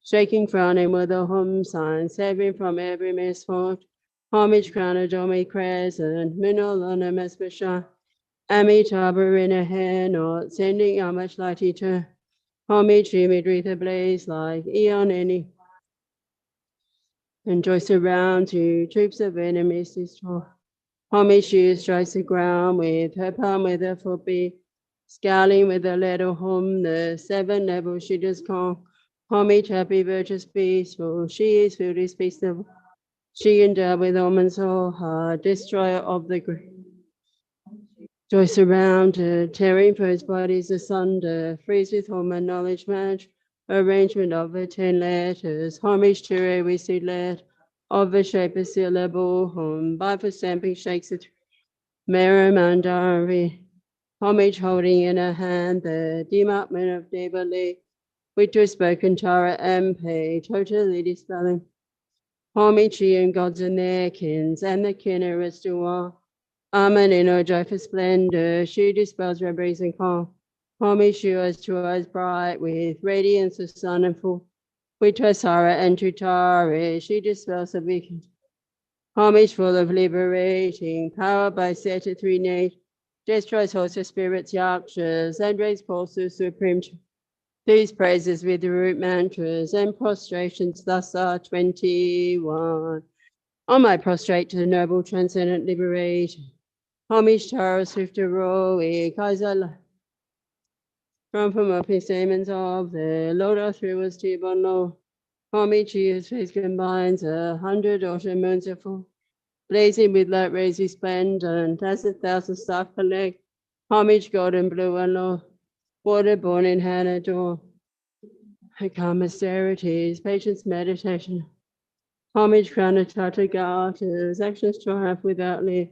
shaking frowning with a home sign, saving from every misfortune. Homage crown a domi crescent, mineral on a mespasha, Amitabha in a hair knot, sending how much light to. Homage with a blaze like eon any. And joy surrounds you, troops of enemies destroy. Homage strikes the ground with her palm with her foot be. Scaling with the letter home, the 7 levels she does call. Homage, happy, virtuous, peaceful. She is filled with peaceable. She endowed with almonds all heart, destroyer of the great. Joy surround her, tearing first bodies asunder, freeze with hormone knowledge match, arrangement of the 10 letters, homage to her we see let, of the shape of syllable home, by for stamping shakes it, Maramandari, homage holding in her hand the demarkment of Devali, which was spoken Tara MP, totally dispelling. Homage and gods and their kins, and the kin are to all. Amen in her joyful splendor, she dispels reveries and calm. Homage she was to us bright with radiance of sun and full. With her Sara and Tutari, she dispels the weekend. Homage full of liberating, power by set of 3 nature, destroys hosts of spirits, yakshas, and raise pulses supreme. These praises with the root mantras and prostrations thus are 21. On my prostrate to the noble transcendent liberation. Homage Tara swift heroic, Kaiser from up his demons of the Lord our through us to Bono. Homage his face combines 100 ocean moons of full, blazing with light rays resplendent as 1,000 stars collect. Homage golden blue and low, water born in Hannah door. Calm austerities, patience, meditation. Homage crown of Tathagatas, actions triumph without leave.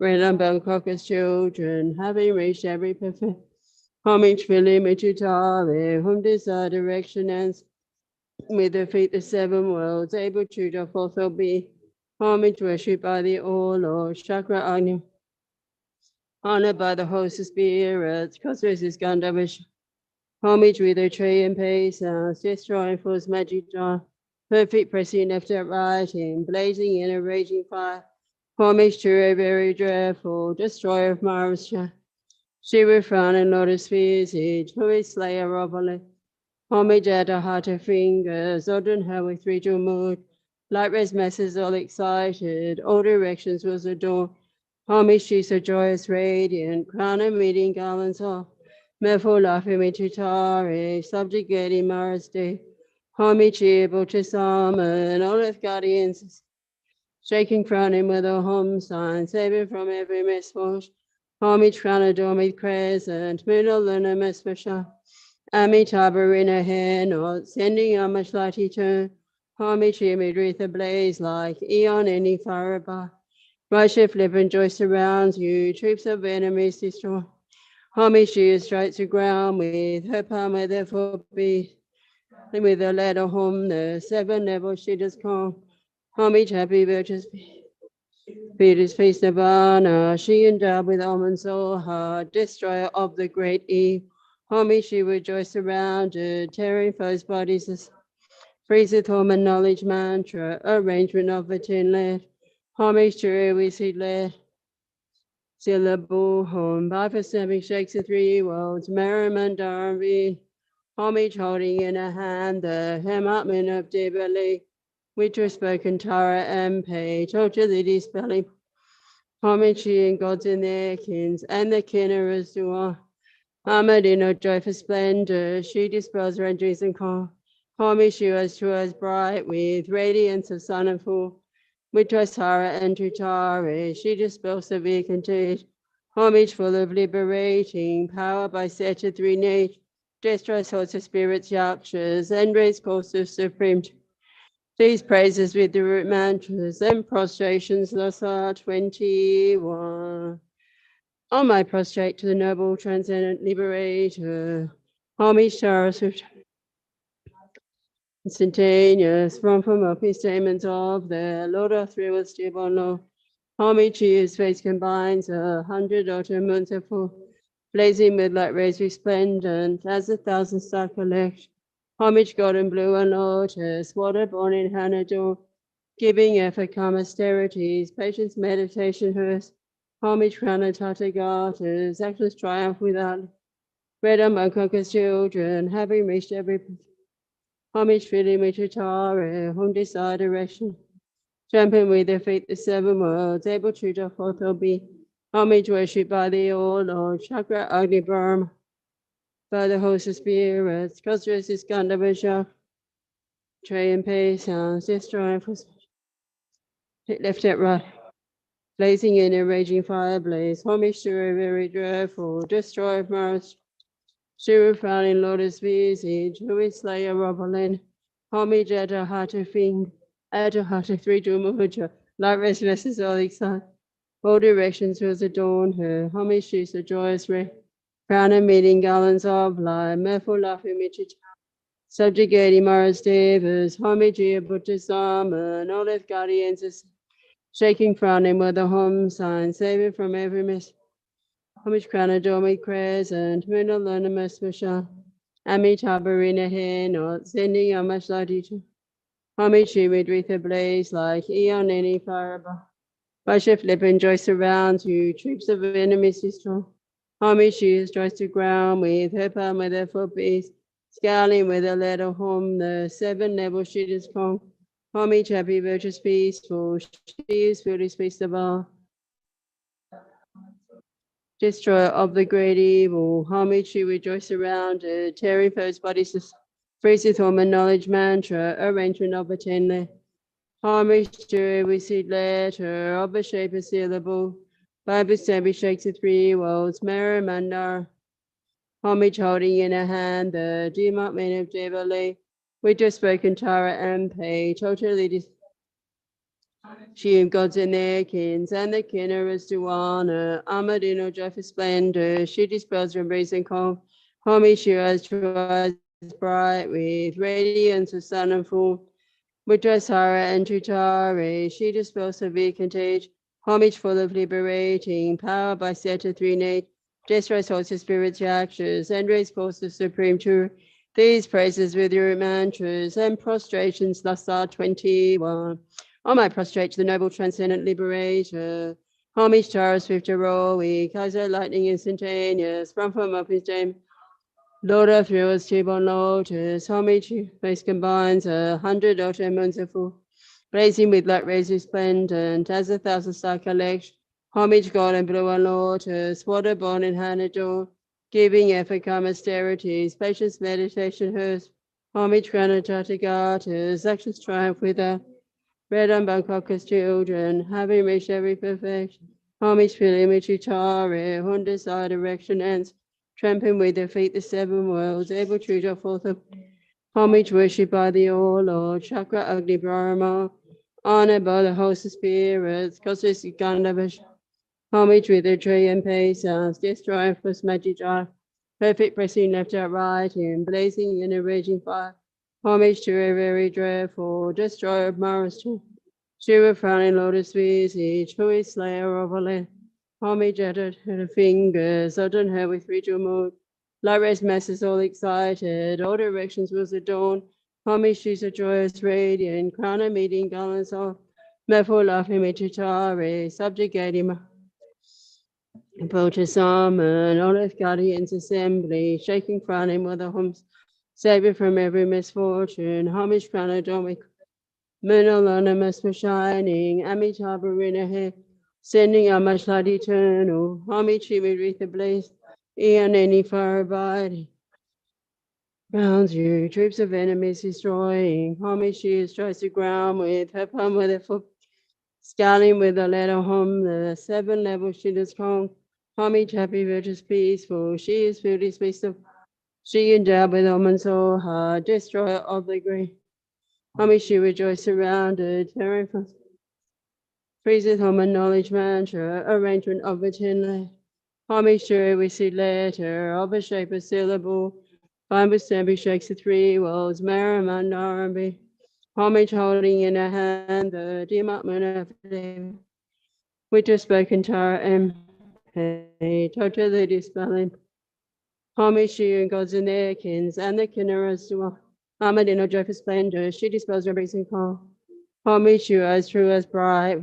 Red on Bangkok's children, having reached every perfect. Homage filling Michitare, whom desire direction ends. With their feet the 7 worlds, able to the fourth will be. Homage worshipped by the all Lord, Chakra Agni. Honored by the host of spirits, Cosmos is Gandhavish. Homage with a tree and patience, destroying false magic dawn. Perfect pressing left and rising, blazing in a raging fire. Homage to a very dreadful destroyer of Mara's child. She will frown and lotus visage, who is slayer of a homage at her heart of fingers, ordering her with regional mood. Light rays masses all excited, all directions was adorned. Homage she's so joyous, radiant, crown and meeting garlands all. Merful laughing with Chitari, subjugating Mara's day. Homage able to summon all of guardians. Shaking crowning with a home sign, saving from every misfortune. Homage crown adorned with crescent, middle lunar mesmersha. Amitabha in her hair knot, sending how much light eternal. Homage image with a blaze like eon any firebar. Rush of flip and joy surrounds you, troops of enemies destroy. Homage she is straight to ground with her palm therefore be. With a letter home, the 7 levels she does come. Homage, happy, virtuous, Peter's face Nirvana, she endowed with almond soul heart, destroyer of the great Eve. Homage, she rejoiced surrounded, tearing foes' bodies, freezeth home and knowledge mantra, arrangement of the 10 let. Homage to her we see let. Syllable home, by for 7 shakes the 3 worlds, merriment Darby. Homage holding in her hand the Hematman of Dibali, which was spoken Tara MP, totally dispelling. Homage and gods in their kins, and the kinnerers to all. Armored in her joyful splendor, she dispels renderings and calm. Homage she was to us bright with radiance of sun and full. Which was Tara and Tutari, she dispels the vacantage. Homage full of liberating, power by set of 3 nature. Destroy sorts of spirits, yakshas, and raise course of supreme. These praises with the root mantras and prostrations thus are 21. On my prostrate to the noble transcendent liberator, homage Tara swift, instantaneous, from up his demons of the Lord of through us Bono. Homage his face combines 100 autumn moons of full, blazing with light rays resplendent as 1,000 star collection. Homage golden blue and lotus, water born in Hanador, giving effort, calm austerities, patience, meditation, hers. Homage crown of Tathagatas, actions triumph without. Red on Bangkok's children, having reached every. Homage filling with Chitara, whom desire direction. Jumping with their feet the 7 worlds, able to the fourth will be. Homage worship by the old Lord, Chakra Agni Burma, by the host of spirits, Cosmos is Gandhavasha, Tray and Pay sounds, destroying for left it right. Blazing in a raging fire blaze, homage to a very dreadful, destroy Mars, Shiva frowning lotus visage, who is slayer Robolin, homage at a heart of fiend, at a heart of three Muja, light restless all excited. All directions was adorn her, homage she's a joyous ray, crown and meeting garlands of light, merful laughing Michich, subjugating Mars Devas, homage a Buddha Sama, olive guardians, shaking frowning with the home sign, saving from every miss. Homage crown adornment crescent, middle anonymous Misha, Ami Tabarina Hen, sending a much light teacher. Homage she would wreath ablaze like Eon any fireball. By shift lip and joy surrounds you, troops of enemies destroy. Homage she is joys to ground with her palm with her foot beast, scowling with a letter home, the seven level she is calm. Homage happy, virtuous, peaceful, she is fully space of all. Destroyer of the great evil, homage she rejoice around her, tearing foes bodies, phrases home and knowledge mantra, arrangement of a 10 homage to every seed letter of a shape of syllable, Bible Sabby shakes the three worlds, Mary Mandar, homage holding in a hand the demon man of Devali, we just spoken Tara and Pay, totally she and gods and their kins, and the kinner is to honor. Amadino Jeff splendor, she dispels from and calm. Homage she has bright with radiance of sun and full. With Dressara and Tutare, she dispels severe contagion. Homage full of liberating, power by Seta 3 Nate. Dressra holds the spirit's actions, and raise force the supreme truth. These praises with your mantras and prostrations thus are 21. On I prostrate to the noble transcendent liberator. Homage to our swift heroic, Kaiser lightning instantaneous, from up his gem. Lord of thrills, T-bone lotus, homage face combines 100 ultra moons of full, blazing with light rays resplendent as 1,000 star collection. Homage God and blue and lotus, water born in hand adore, giving effort calm austerities, patience meditation hers. Homage granitata gatas, actions triumph with her. Red and Bangkok's children, having reached every perfection. Homage feeling Michitare, Honda side direction ends. Tramping with their feet the seven worlds, able to draw forth a homage worship by the all Lord, Chakra Agni Brahma, honored by the host of spirits, Cosmos Gandhavash, homage with the tree and pay sounds, destroying first magic eye, perfect pressing left out right, and blazing in a raging fire, homage to a very dreadful, destroyer of Mars, Shiva frowning lotus visage, who is slayer of a land. Homage at her fingers, Sudden her with ritual mood. Light rays masses all excited, all directions was adorned. Homage she's a joyous radiant, crown a meeting garlands of merful laughing Michitare, subjugating Approach summon, all of guardians assembly, shaking frowning with the homes, saving from every misfortune. Homage crown adorned, moon anonymous for shining, Amitabha in her hair. Sending our much light eternal, homage she would wreath ablaze, eon any fire abiding. Round you, troops of enemies destroying, homage she strikes the ground with her palm with her foot, scowling with the letter home, the seven levels she does calm, homage happy, virtuous, peaceful, she is filled with space of, she endowed with almonds so hard, destroyer of the great, homage she rejoice surrounded, tearing from praises home and knowledge mantra, arrangement of a 10 homage to every seed letter, of a shape of syllable, fine with stabby shakes the three worlds, Merriman R&B, homage holding in a hand the demon moon of the which has spoken Tara and Pay, totally dispelling, homage to you and gods and their kins, and the kinneras to all, Ahmed in a joyful splendor, she dispels embracing call, homage to you as true as bright,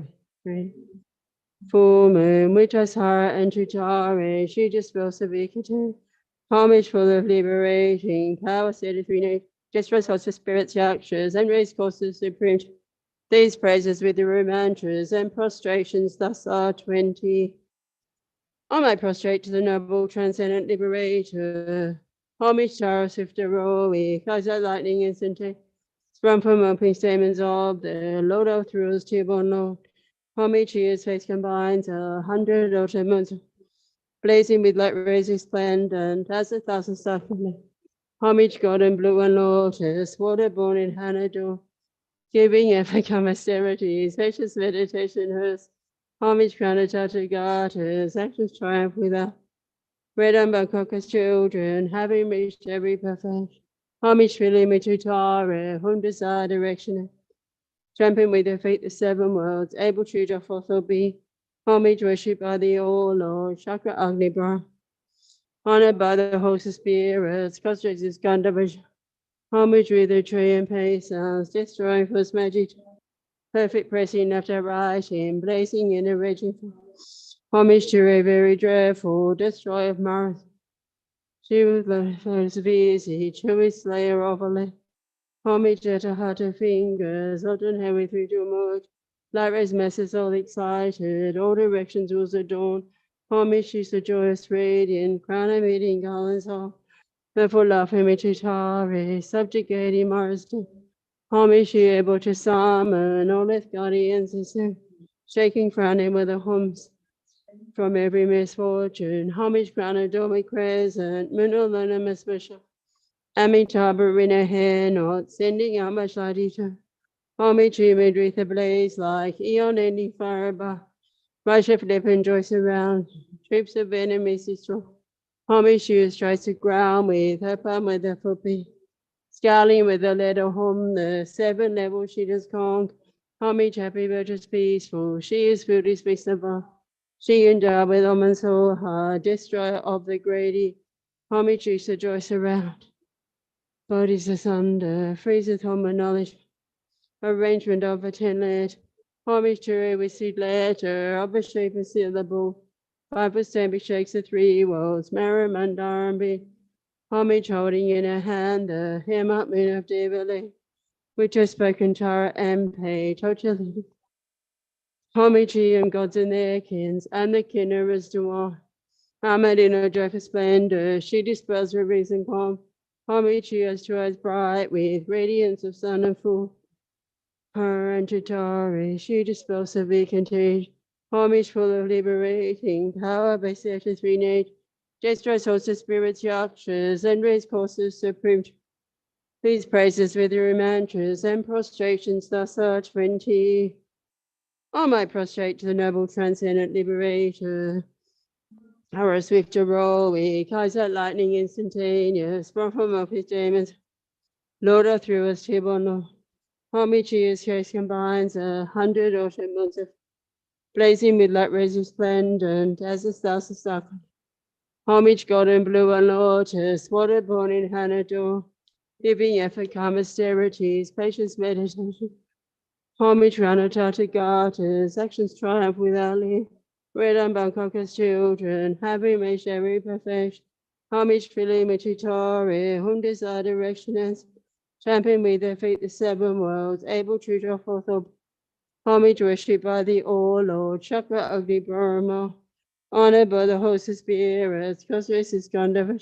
full moon, which has Hara and Tutare, she dispels the vacative. Homage full of liberating, power set of three just results of spirits, yakshas, and raise courses supreme. These praises with the mantras and prostrations thus are 20. I might prostrate to the noble transcendent liberator. Homage to our swift heroic, as that lightning instantaneous. Sprung from opening stamens of the Lord of through T-bone Lord. Homage to his face combines 100 ocean moons, blazing with light rays resplendent as 1,000 stars from me. Homage golden blue and lotus, water born in Hanador, giving epic austerities, spacious meditation hers. Homage granted to goddess, actions triumph without. Red and Bangkok's children, having reached every perfection. Homage filling me to Tara, whom desire direction. Tramping with their feet the seven worlds, able to draw forth or be. Homage worshipped by the all Lord, Chakra Agni Brahma. Honored by the host of spirits, prostrates his Gandharva. Homage with the tree and patience, destroying false magic. Perfect pressing left and right, and blazing in a raging fire. Homage to a very dreadful destroyer of Mars. She was the first visage, who is slayer of a leg. Homage at her heart of fingers, often heavy through to emerge. Light rays masses all excited, all directions was adorned. Homage, she's the joyous radiant, crown of meeting garlands all. Therefore love him to Tare, subjugating Mars. Homage, she able to summon all its guardians and sin, shaking frowning with the hums from every misfortune. Homage, crown adore me crescent, Munalana special. Amitabha in her hair, not sending out much light ether. Homage, humid with a blaze like eon ending firebar. Rush of lip and joy surround, troops of enemies destroy. Homage, she tries to ground with her palm with her foot beat. Scowling with the letter home, the seven levels she does conk. Homage, happy, virtuous, peaceful. She is filled with space above. She endowed with almond soul, her destroyer of the greedy. Homage, she the joy surround. Bodies asunder, freezeth home and knowledge. Arrangement of a 10-lit. Homage to a received letter of a shape syllable. 5% shakes the three worlds, Maram and Darby. Homage holding in her hand the hymn up moon of Devali, which has spoken Tara and Pay, totally. Homage and gods and their kins, and the kinnerers do all. Hammered in her joyful splendor, she dispels her reason calm. Homage she has two eyes bright with radiance of sun and full. Her and Chitari, she dispels the vacant age. Homage full of liberating power by set of three nature. Destroys hosts of spirits, yakshas, and raise courses supreme. Please praises with your mantras and prostrations thus are 20. I might prostrate to the noble transcendent liberator. Our swift heroic, eyes at lightning instantaneous, sprung from of his demons. Lord of through us, Tibono. Homage his case combines 100 ocean months of blazing with light rays resplendent as the stars of star. Homage golden blue and lotus, water born in Hanador, giving effort, calm austerities, patience, meditation. Homage Ranatata goddess, actions triumph without leave. Red and Bangkok's children, having made every perfection. Homage filling me to Tori, whom desire direction is. Champion with their feet the seven worlds, able to draw forth all. Homage worshipped by the all Lord, Chakra Agni Brahma. Honored by the host of spirits, cause races Gandharva.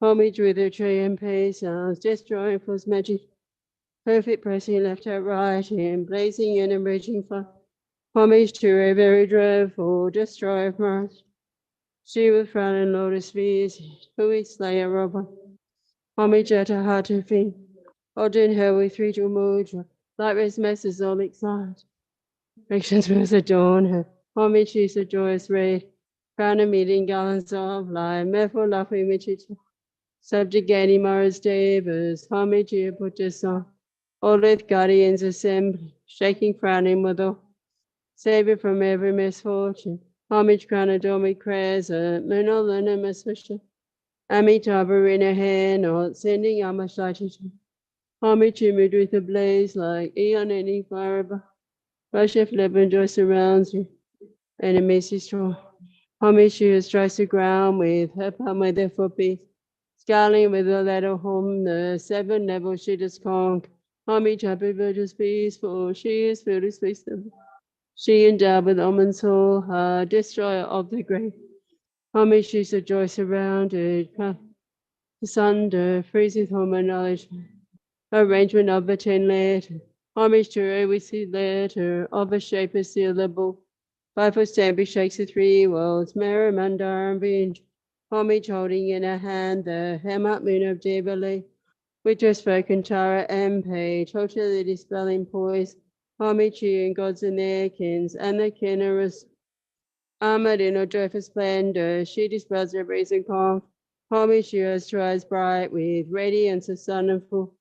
Homage with their tree and patience, destroying false magic. Perfect pressing left and right, and blazing in and raging fire. Homage to a very dreadful destroyer of Mars. She with frown and lotus visage, who is slayer of one. Homage at her heart and feet. Holding her with three mudra, light rays masses all excite. Actions was adorn her. Homage is a joyous ray. Crown and meeting garlands of light. Merful laughing image. Subjugating Mars Devas. Homage here put us on. All earth guardians assembly. Shaking frowning with all. Savior from every misfortune. Homage crown adore me crescent. Munalana Masvisha. Amitabha in her hand, not sending out much light to you. Homage humid with a blaze like eon ending firebar. Rush of love and joy surrounds you. Enemies destroy. Homage she who strikes the ground with her palm with her foot beat. Scowling with the letter home, the seven levels she does conk. Homage happy, virtuous, peaceful. She is filled with space. She endowed with almond soul, her destroyer of the great. Homage is a joy surrounded, asunder, freezes home and knowledge, arrangement of a 10 letter, homage to a we see letter, of a shape a syllable, 5 foot stamping shakes the 3 worlds, Marimandar and Binge, homage holding in a hand the hammer moon of Jubilee, which has spoken Tara and Page, totally dispelling poise, homage to you and gods and their kins, and the kinnerous armored in a joyful splendor, she dispels her brazen calm. Homage to us, tries bright with radiance of sun and full.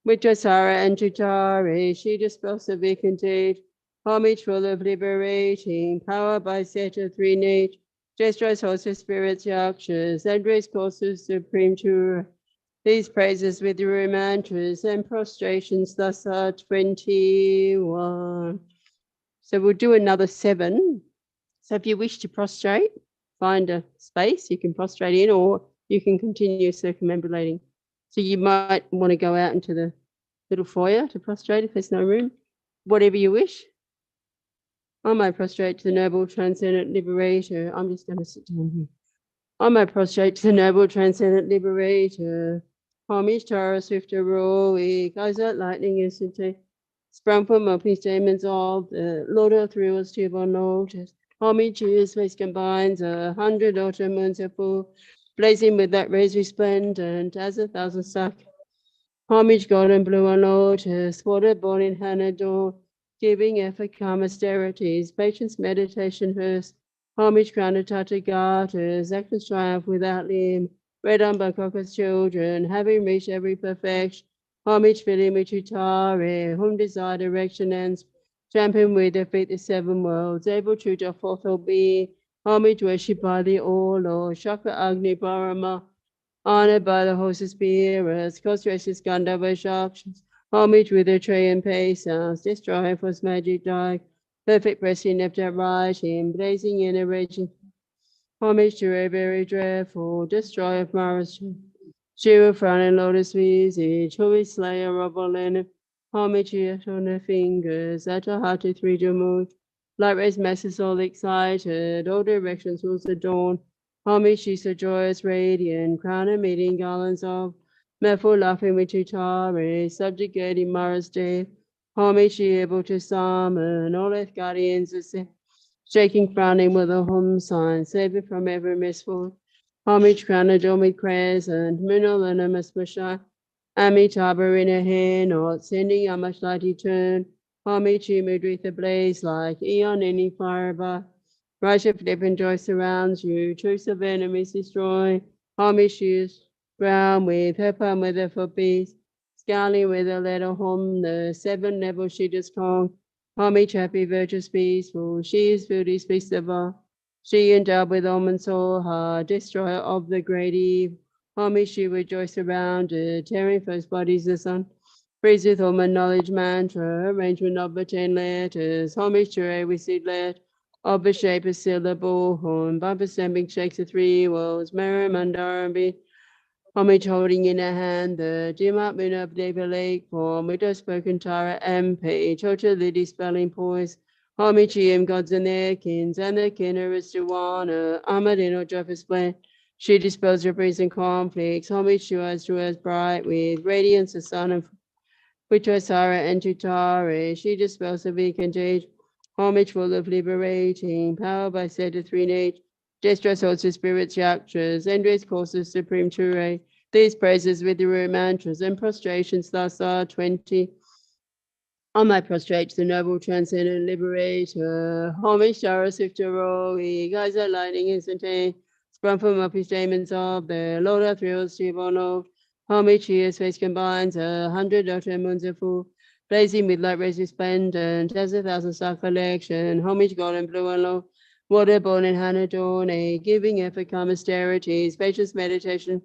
With Jasara and Chitari, she dispels the vacant age. Homage full of liberating, power by set of 3 nature. Gestures host of spirits, yakshas, and race courses supreme to these praises with your mantras and prostrations thus are 21. So we'll do another 7. So if you wish to prostrate, find a space you can prostrate in, or you can continue circumambulating. So you might want to go out into the little foyer to prostrate if there's no room, whatever you wish. I might prostrate to the noble transcendent liberator. I'm just going to sit down here. I might prostrate to the noble transcendent liberator. Homage, Tara, swift heroic, eyes like lightning instantly, sprung from up his demons all, the Lord of thrills to unnoticed. Homage, his face combines 100 autumn moons are full, blazing with that rays resplendent as 1,000 stuck. Homage, golden blue on lotus, water born in Hannah dawn, giving effort, calm austerities, patience, meditation, hearse. Homage, crown of Tathagatas, actions triumph without limb, read on by Coca's children, having reached every perfection. Homage, filling with Chitare, whom desire direction and champion with their feet the 7 worlds, able to draw forth all being. Homage, worshipped by the all Lord, Chakra Agni Parama, honored by the host of spirits, causes Gandhava Shakshas, homage with a tray and pay sounds, destroy force magic dark, perfect pressing nectar writing, blazing in a raging, homage to a very dreadful, destroy of Mara's Shiva frowning lotus visage, holy slayer of all enemy, homage yet on her fingers, at her heart to 3 Jamut, light rays masses all excited, all directions rules the dawn, homage she's so joyous, radiant, crown and meeting garlands of Meful laughing with Chitari, subjugating Mara's death, homage she able to summon all earth guardians of sin, shaking frowning with a home sign, save it from every misfortune. Homage crown adorned crescent, Munalanamas Masha, Amitabha in a hand, or sending how much light he turned. Homage you made with a blaze like Eon any firebar. Rush of flip and joy surrounds you, truth of enemies destroy. Homage is brown with her palm with her for peace, scowling with a letter home, the 7 levels she just conquered. Homage happy, virtuous, peaceful, she is filled, is peace of all. She endowed with almond soul, her destroyer of the great evil. Homage she rejoice surrounded, tearing first bodies the sun. Praise with almond knowledge mantra, arrangement of the 10 letters. Homage to a received letter of a shape of syllable, horn, bumper stamping shakes the 3 worlds, Marimandar and Binge. Homage holding in a hand the dim up moon of Deva Lake form, with a spoken Tara MP, totally dispelling poise. Homage to him, gods and their kins, and the kinner is Joanna, armored in her joyful splendor. She dispels her breeze and conflicts. Homage to us bright with radiance of sun and which was Sarah and Chitari. She dispels the vacant age. Homage full of liberating, power by set of 3 nature. Distress also spirits, yakshas, endless courses, supreme true. These praises with the root mantras and prostrations thus are 20. On my prostrate to the noble transcendent liberator, homage Shara Siftaroi, guys are lightning instantaneous, sprung from up his demons of the Lord of thrills, Shivanov, homage his face combines 100 autumn moons are full, blazing with light rays resplendent as 1,000 star collection, homage golden blue and low, water born in Hannah dawn, giving effort, calm austerity, spacious meditation,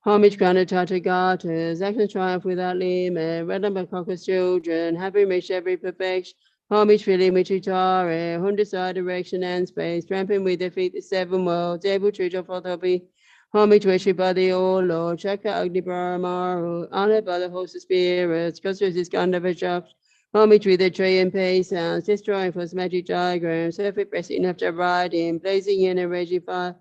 homage granted Tathagatas, actions triumph without limit, read by Coca's children, having reached every perfection, homage filling with Chitare, whom desire direction and space, tramping with their feet the 7 worlds, able to reach forth be homage worshipped by the all Lord, Chakra Agni Paramaru, honored by the host of spirits, customers is Gandhava Shakshas, homage with the tree and pay sounds, destroying for magic diagrams, perfect pressing after riding, blazing in a raging fire,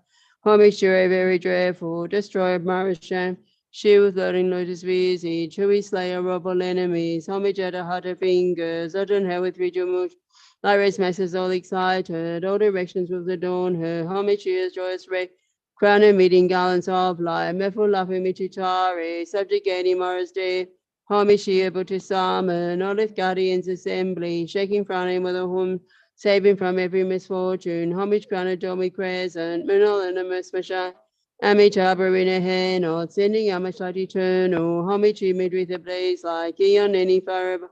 Homage to a very dreadful, destroyer of Marisham, she with loading lotus busy, chewy slayer of all enemies, homage at the heart of fingers, urgent her with Rijumush, Lyra's masses all excited, all directions will adorn her, homage she is joyous ray, crown and meeting gallants of life, meful laughing Michitari, subjugating Mars day, homage she able to summon, all its guardians assembly, shaking frowning with a home, saving from every misfortune, homage granted Domi crescent, Minal and the Mesmasha, Homage harbor in a hand, or sending homage like eternal, homage humid with a blaze like Eon any forever.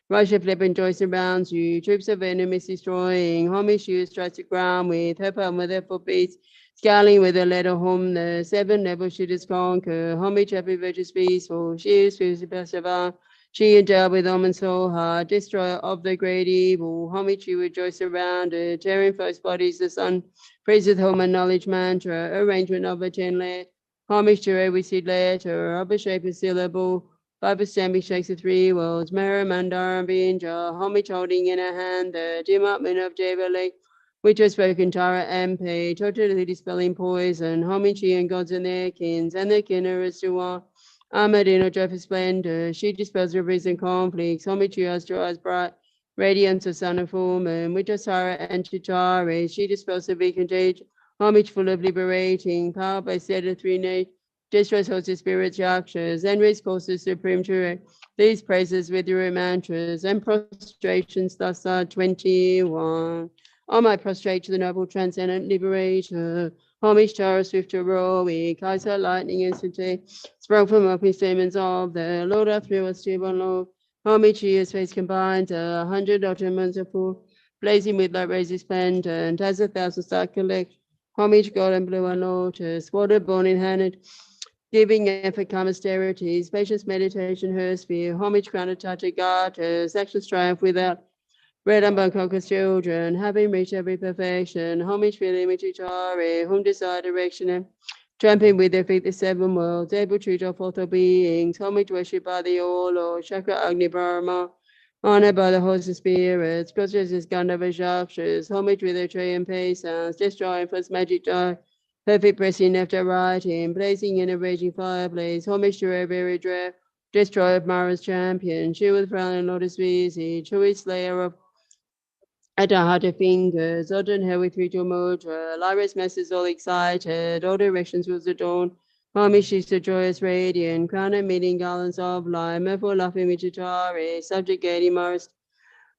Rush of flip and joy surrounds you, troops of enemies destroying, homage you strikes the ground with her palm with her footbeats, scowling with a letter home, the seven level shooters conquer, homage happy virtuous peaceful, she is fierce persever. She endowed with almond soul heart, destroyer of the great evil, homage you rejoice around her, tearing foes bodies the sun, praiseth home and knowledge mantra, arrangement of a 10 let, homage to every seed letter, of a shape and syllable, Baba Sambi shakes the three worlds, Mara Mandara and Binja, homage holding in a hand the dim upman of Javali, which was spoken Tara MP, totally dispelling poison, homage and gods and their kins, and their kinners to one. Ahmadino Jeffy splendor, she dispels rivers and conflicts, homage to us bright, radiance of sun and full moon, which is Sarah and Chitari, she dispels the beacon age, homage full of liberating, power by set of three natures. Distress hosts the spirits yakshas, and raise courses supreme truth. These praises with your mantras and prostrations thus are 21. All my prostrate to the noble transcendent liberator. Homage to our swift heroic, Kaiser lightning instantly, sprung from open demons of the Lord of through us to one Lord. Homage to his face combined, 100 ottomans of full, blazing with light rays resplendent, as 1,000 star collect. Homage God and blue and lotus, water born in hand, giving effort, calm austerities, patience, meditation, her sphere, homage, crown of Tathagatas, actions triumph without red and Bangkok's children, having reached every perfection, homage, feeling, Michitari, whom desire direction and tramping with their feet the seven worlds, able to draw forth all beings, homage, worship by the all Lord, Chakra Agni Brahma, honored by the hosts of spirits, processes Gandhava Jakshas, homage with their tray and pay sounds, destroying first magic dark. Perfect pressing after writing, blazing in a raging fireplace, homage to her very dread, destroyer of Mara's champion, she with frowning lotus busy, chewy slayer of at the heart of fingers, Odin her with ritual mudra, Lyra's messes all excited, all directions was adorned, homage she's the joyous radiant, crown and meeting garlands of light, merful laughing Michitari, subjugating Mars.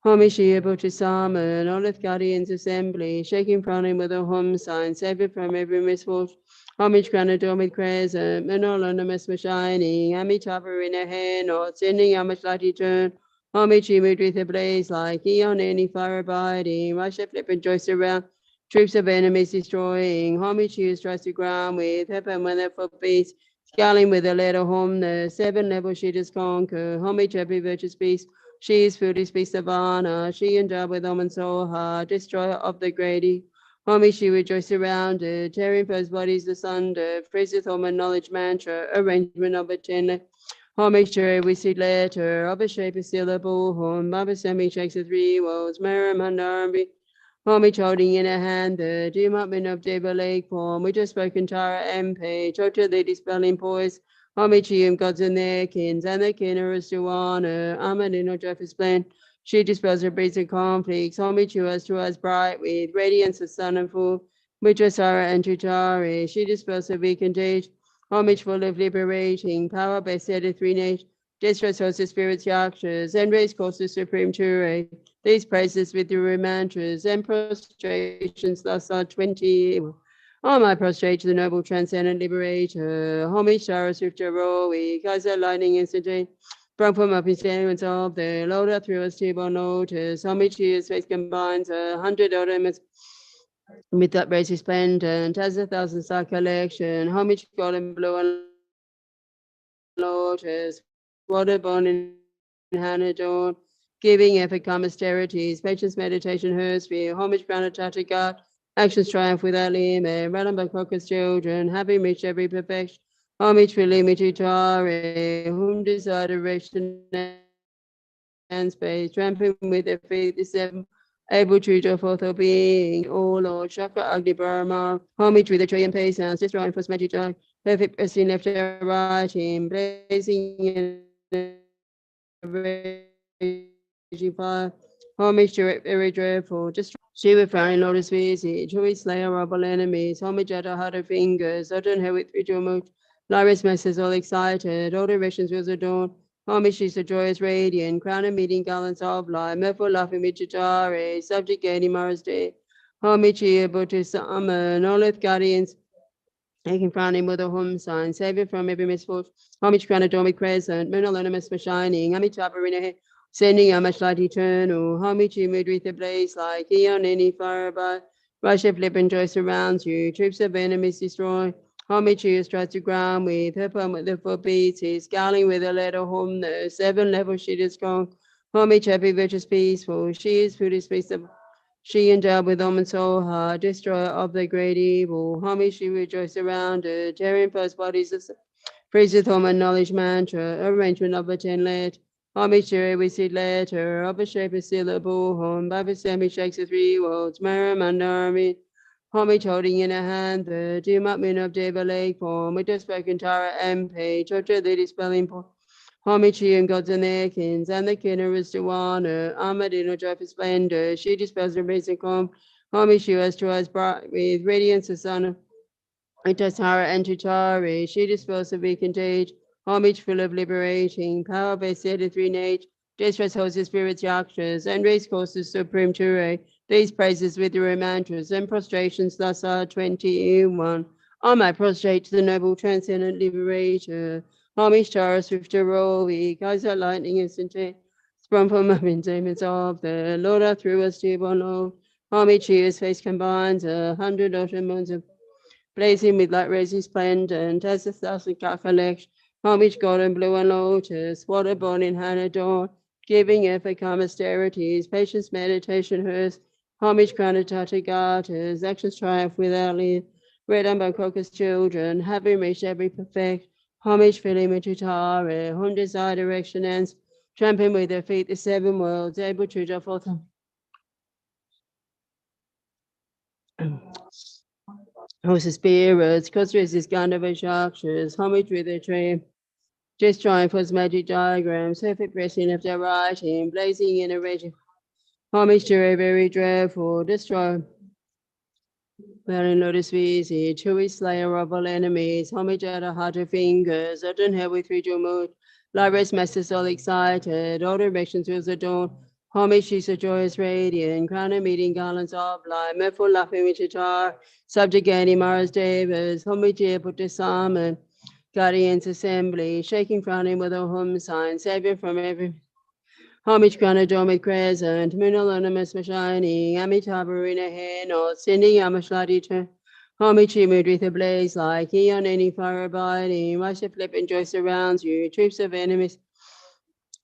Homage she able to summon, all of guardians assembly, shaking frowning with a home sign, saved from every misfortune. Homage granted with crescent, and all ornaments were shining, Amitabha in her hand, not sending homage light eternal. Homage she moved with a blaze like Eon any fire abiding, rush of flip and joyce around, troops of enemies destroying. Homage she strikes the ground with heaven when their foot beats, scowling with a letter home, the seven levels she does conquer. Homage every virtuous beast. She is filled with peace of honor. She endowed with almond soul heart, destroyer of the greedy. Homage she rejoiced around it, tearing foes bodies asunder, praiseth home and knowledge mantra, arrangement of a 10. Homage to every seed letter, of a shape a syllable, home, Baba Semi shakes the three worlds, Maram Handarambi. Homage holding in a hand the doom upman of Deva Lake form, which has spoken Tara MP, totally dispelling poise. Homage to you, gods and their kins, and their kin are to honor. Ahmadino Jeffers plan. She dispels her breeds and conflicts. Homage to us bright with radiance of sun and full. Mitrasara and Chitari. She dispels her weak and age. Homage full of liberating. Power by set of three nations. Distress hosts the spirits yakshas. And raise course the supreme Ture. These praises with your mantras and prostrations thus are 20. All my prostrate to the noble transcendent liberator, homage Sarah Swift heroic, Kaiser lightning instantaneous, sprung from up his statements of the Lord up through us table notice, homage to his face combines 100 elements with that race resplendent, as 1,000 star collection, homage God and blue and lotus, water born in Hannah dawn, giving effort, calm austerities, patience, meditation, her sphere, homage granted to God. Actions triumph without limit, run by Crocus children, having reached every perfection. Homage for limited Tare, whom desire direction and space, tramping with their feet the seven able to the fourth of being, O Lord, Chakra Agni Brahma, homage with the tree and patience, destroying for magic joy, perfect person left and right, in blazing raging fire, homage to it very dreadful, just she with flying lotus visit, who is slayer of all enemies, homage at her heart of fingers, Odin her with ritual mood, Laris messes all excited, all directions was adorned, homage she's a joyous radiant, crown and meeting gallants of light, merful laughing Michitare, subjugating Mars day, homage able to summon all earth guardians, taking frowning with a home sign, saving from every misfortune, homage crown adorned crescent, moon alone shining, amitabha in her sending how much light eternal, homage you mood with a blaze like eon any fire by, rush of flip and joy surrounds you, troops of enemies destroy, homage you strikes to ground with her palm with the foot beats, is scowling with a letter home, the 7 level she is strong, homage happy virtuous peaceful, she is food is space of she endowed with almond soul heart, destroyer of the great evil, homage she rejoiced around her, tearing first bodies of praiseth home and knowledge mantra, arrangement of a 10 let, homage to we see letter, of a shape a syllable, home, Baba Sammy shakes the 3 worlds, Maramandami, homage holding in a hand, the Dumatmin of Deva Lake form, with the spoken Tara MP, Chocha lady spelling point. Homage and gods and their kings, and the king is to honor, Ahmadino joyful splendor, she dispels the race and calm, homage you as to us bright with radiance the sun of Itasara and Tutari, she dispels the weak and age, homage full of liberating, power based the 3 nature, distress holds the spirits yakshas, and race courses supreme ture, these praises with the mantras and prostrations thus are 21. On my prostrate to the noble transcendent liberator, homage to our swifter Rovi, Kaiser lightning instantaneous, sprung from the demons of the Lord our through us to Bono, homage to his face combines 100 ocean moons of blazing with light raising splendor, as 1,000 collection, homage golden blue and lotus, water born in hand adorned, giving effort calm austerities, patience, meditation, hers, homage crowned Tathagatas, actions triumph without leave, red amber crocus children, having reached every perfect, homage filling Mitutare, whom desire direction ends, tramping with their feet the 7 worlds, able to draw forth host of spirits, cosmos is Gandhava Shakshas, homage with their tree, just drawing for his magic diagrams, perfect pressing of their writing, blazing in a raging, homage to a very dreadful, destroy, wearing lotus easy, chewy slayer of all enemies, homage at a heart of fingers, Odin hair with ritual mood, Lyra's masters all excited, all directions was adorned, homage she's a joyous radiant, crown and meeting garlands of light, mirthful laughing with guitar, subjugating Mars Devas, homage able to summon, guardians assembly, shaking frowning with a home sign, savior from every homage granted with crescent, moon anonymous shining, Amitabha in a hand, or sending Amashladi to homage mood with a blaze like eon any fire abiding, rush of flip and joy surrounds you, troops of enemies.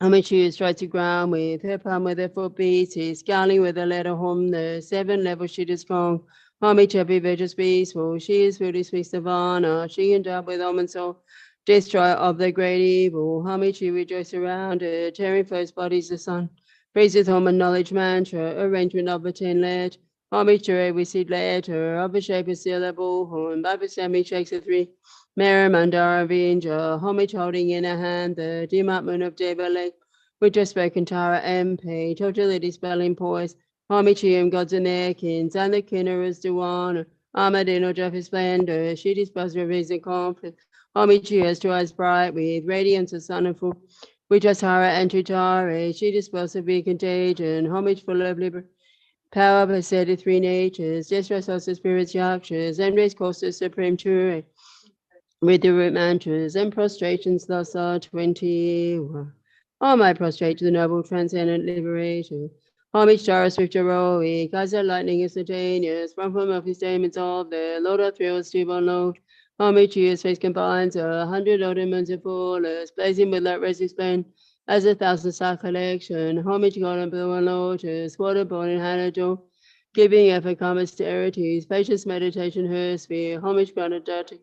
Homage you straight to ground with her palm with her foot beats, scowling with a letter home, the 7 level she is strong. Homage happy virtuous peaceful, she is food is feast of honor, she endowed with almond soul, destroyer of the great evil, homage you rejoice around her, tearing first bodies the sun, praises home and knowledge mantra, arrangement of a 10 let, homage to a receipt letter, of a shape of syllable, horn, Baba Sammy shakes the 3, Maramandara Vinja, homage holding in a hand the Dimat moon of Deva Lake, with just spoken Tara MP, totality spelling poise, homage to him, gods and their kings, and the kinneras to honor, Ahmadino Jeffy splendor, she dispels rivers and conflict, homage to us to eyes bright with radiance of sun and full, with just Hara and Tutare, she dispels the big contagion, homage full of liberty. Power of the 3 natures, distress of the spirits yakshas, and race courses supreme ture, with the root mantras and prostrations thus are 21. All my prostrate to the noble transcendent liberator. Homage to our swift heroic, as the lightning instantaneous, from of his demons all there, Lord of thrills to unload. Homage to his face combines 100 demons of fullness, blazing with light resistant as 1,000-star collection. Homage God and blue and lotus, water born in Hanador, giving effort calm austerities, patience meditation her sphere. Homage God and dirty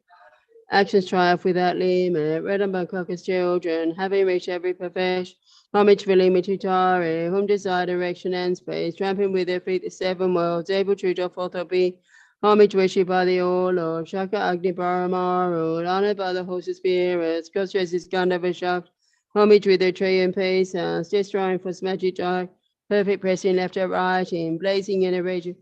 Actions triumph without limit. Read by Caucasus children, having reached every perfection. Homage for Limitutare, whom desire direction and space, tramping with their feet the seven worlds, able to draw forth or be. Homage worshipped by the all Lord, Shaka Agni Paramaru, honored by the host of spirits, Ghost is Gandhava Shak. Homage with their tree and patience, destroying for magic dark, perfect pressing left and right, in blazing in a rage.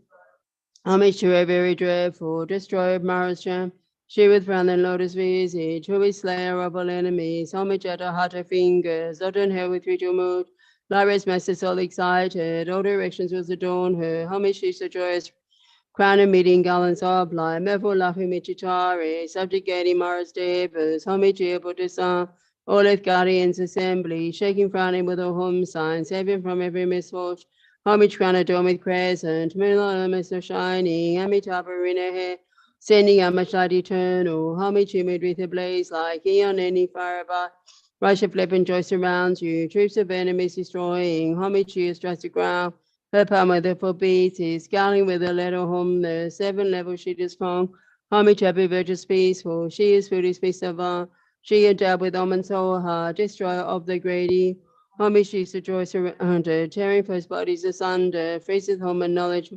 Homage to a very dreadful, destroyer of Mara's jam. She with frown and lotus visage, who is slayer of all enemies. Homage at her heart, her fingers, Odin her with ritual mood. Lyra's master soul excited, all directions will adorn her. Homage she's the joyous crown and meeting gallants of light. Merful laughing Michitari, subjugating Mara's devas. Homage here, Buddhist all earth guardians assembly, shaking frowning with a home sign, saving from every misfortune. Homage crown adorned with crescent, moon elements so shining, Amitabha in her hair, sending out much light eternal. Homage humid with a blaze like eon any fire by. Rush of flip and joy surrounds you, troops of enemies destroying. Homage you strikes the ground. Her palm with the full beats, scowling with a little home, the 7 level she is from. Homage happy virtuous peaceful, she is food is peace of all. She endowed with almond soul heart, destroyer of the greedy. Homage she's the joy surrounded, tearing first bodies asunder, freezes home and knowledge.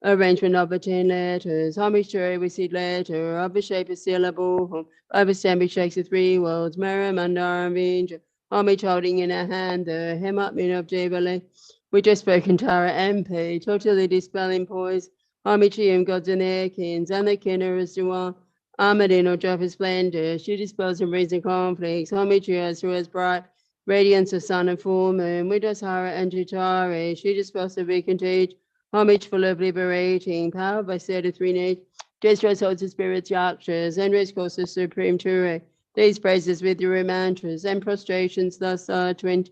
Arrangement of the 10 letters. Homage to every seed letter, of the shape of syllable. Of a stamp shakes the 3 words, Maramanda and Vinja. Homage holding in her hand the hem up min of Jubilee. We just spoken Tara MP, totally dispelling poise. Homage to him, gods and their kins, and the kinners to all. Armored in or Jaffa splendor, she dispels and reason conflicts. Homage to us who is bright. Radiance of sun and full moon, with us Hara and Jutari, she dispels the weak teach. Homage full of liberating power by set of 3 nature. Destroys holds the spirits yakshas, and rescues the supreme Ture. These praises with your mantras and prostrations thus are 20.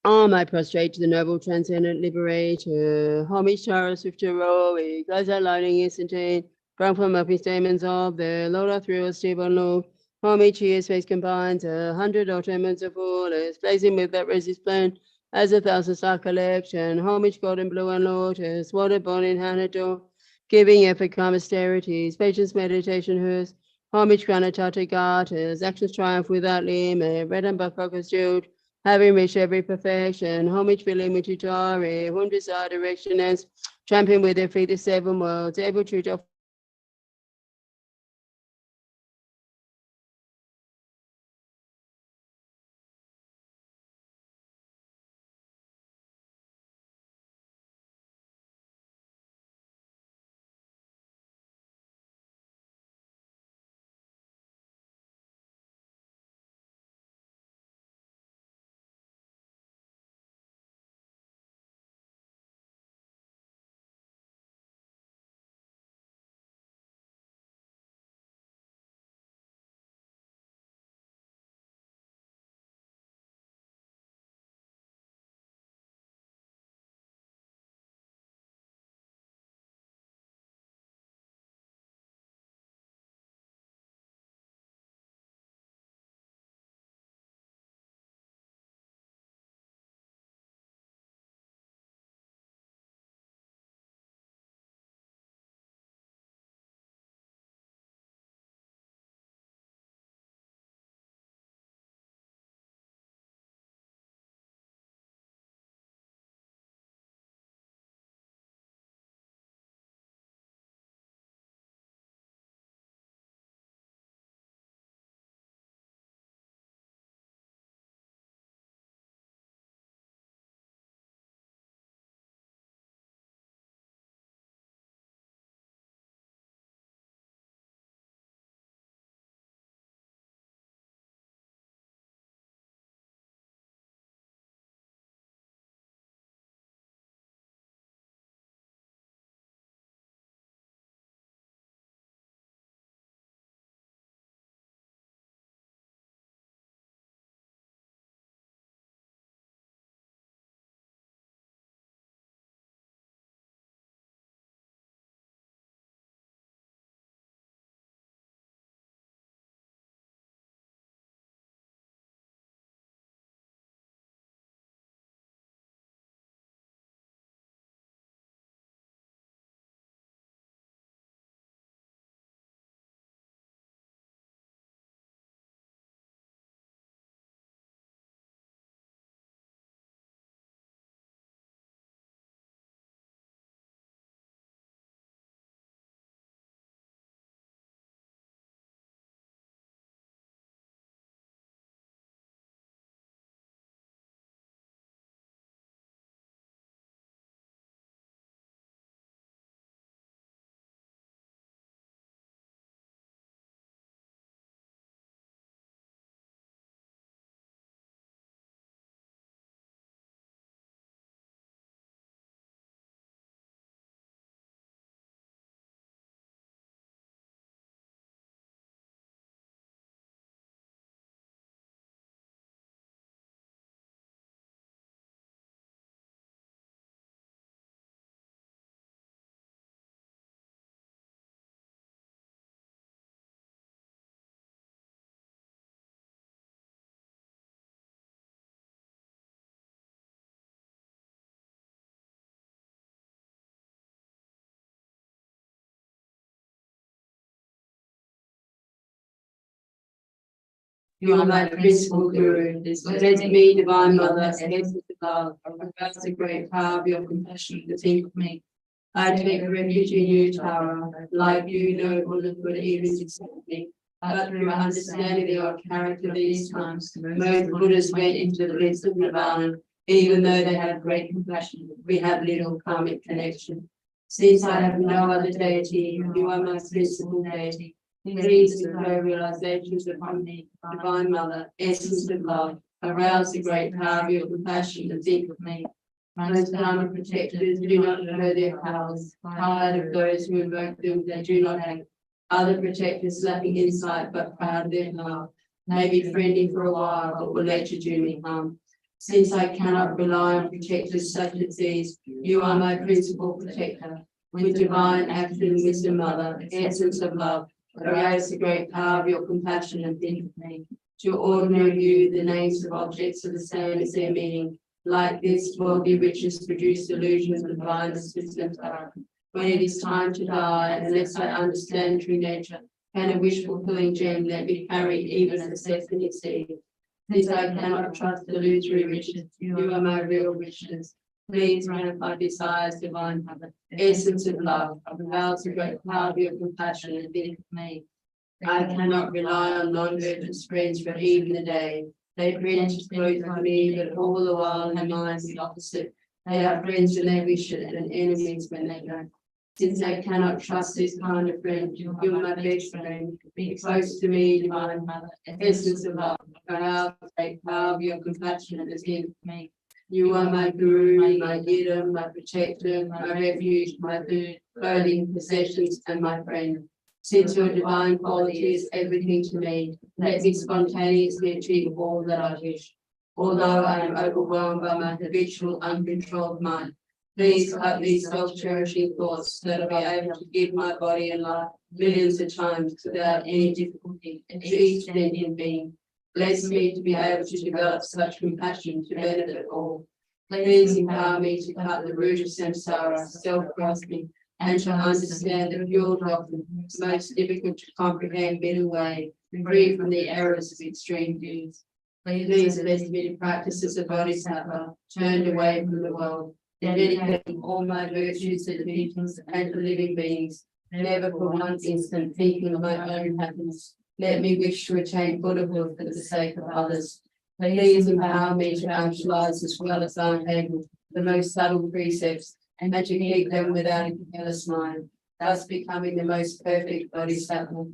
Arm I prostrate to the noble transcendent liberator. Homage Taurus with heroic, as I lighting instantain, sprung from up his demons of the Lord of through a stable Lord. Homage his face combines 100 ultimates of fullest, blazing with that resist plan as a 1,000-star collection. Homage golden blue and lotus, water born in Hanador, giving effort calm austerities, patience meditation hers. Homage granitata garters, actions triumph without limit, red and buck focus jeweled, having reached every perfection, homage filling with Tutari, whom desire direction as champion with their feet the 7 worlds, able to You are my principal guru. Bless me, Divine Mother, essence of love, arouse the great power of your compassion to think of me. I take refuge in you, Tara. Like you, no bullet could even accept me. But through understanding the odd character of these times, most Buddhas went into the bliss of Nirvana, even though they had great compassion. We have little karmic connection. Since I have no other deity, you are my principal deity. Please declare realizations upon me, Divine Mother, essence of love. Arouse the great power of your compassion to think of me. Most Dharma protectors do not know their powers. Tired of those who invoke them, they do not act. Other protectors lacking insight but proud of their power may be friendly for a while but will later do me harm. Since I cannot rely on protectors such as these, you are my principal protector. With divine action, wisdom, Mother, essence of love, arouse the great power of your compassion and think of me. To ordinary view, the names of objects are the same as their meaning. Like this, worldly riches produce illusions of divine assistance. When it is time to die, unless I understand true nature, can a wish-fulfilling gem let me carry even a destiny seed? Since I cannot trust illusory riches, you are my real riches. Please grant my desires, Divine Mother, essence of love, arouse the great power of your compassion and think of me. I cannot rely on non-virtuous friends for even a day. They preach close to me, but all the while their minds the opposite. They are friends when they wish it and enemies when they don't. Since I cannot trust this kind of friend, you are my best friend. Be close to me, Divine Mother, essence of love, arouse the great power of your compassion and think of me. You are my guru, my leader, my protector, my refuge, my food, clothing, possessions, and my friend. Since your divine quality is everything to me, let me spontaneously achieve all that I wish. Although I am overwhelmed by my habitual, uncontrolled mind, please cut these self-cherishing thoughts so that I'll be able to give my body and life millions of times without any difficulty to each sentient being. Bless me to be able to develop such compassion to benefit all. Please empower me to cut the root of samsara, self-grasping, and to understand the pure doctrine, most difficult to comprehend middle way, free from the errors of extreme views. Please bless me to practice as a bodhisattva, turned away from the world, dedicating all my virtues to the teachings and to living beings, never for one instant thinking of my own happiness. Let me wish to attain Buddhahood for the sake of others. Please empower me to actualize as well as I am able the most subtle precepts and to keep them without a careless mind, thus becoming the most perfect bodhisattva.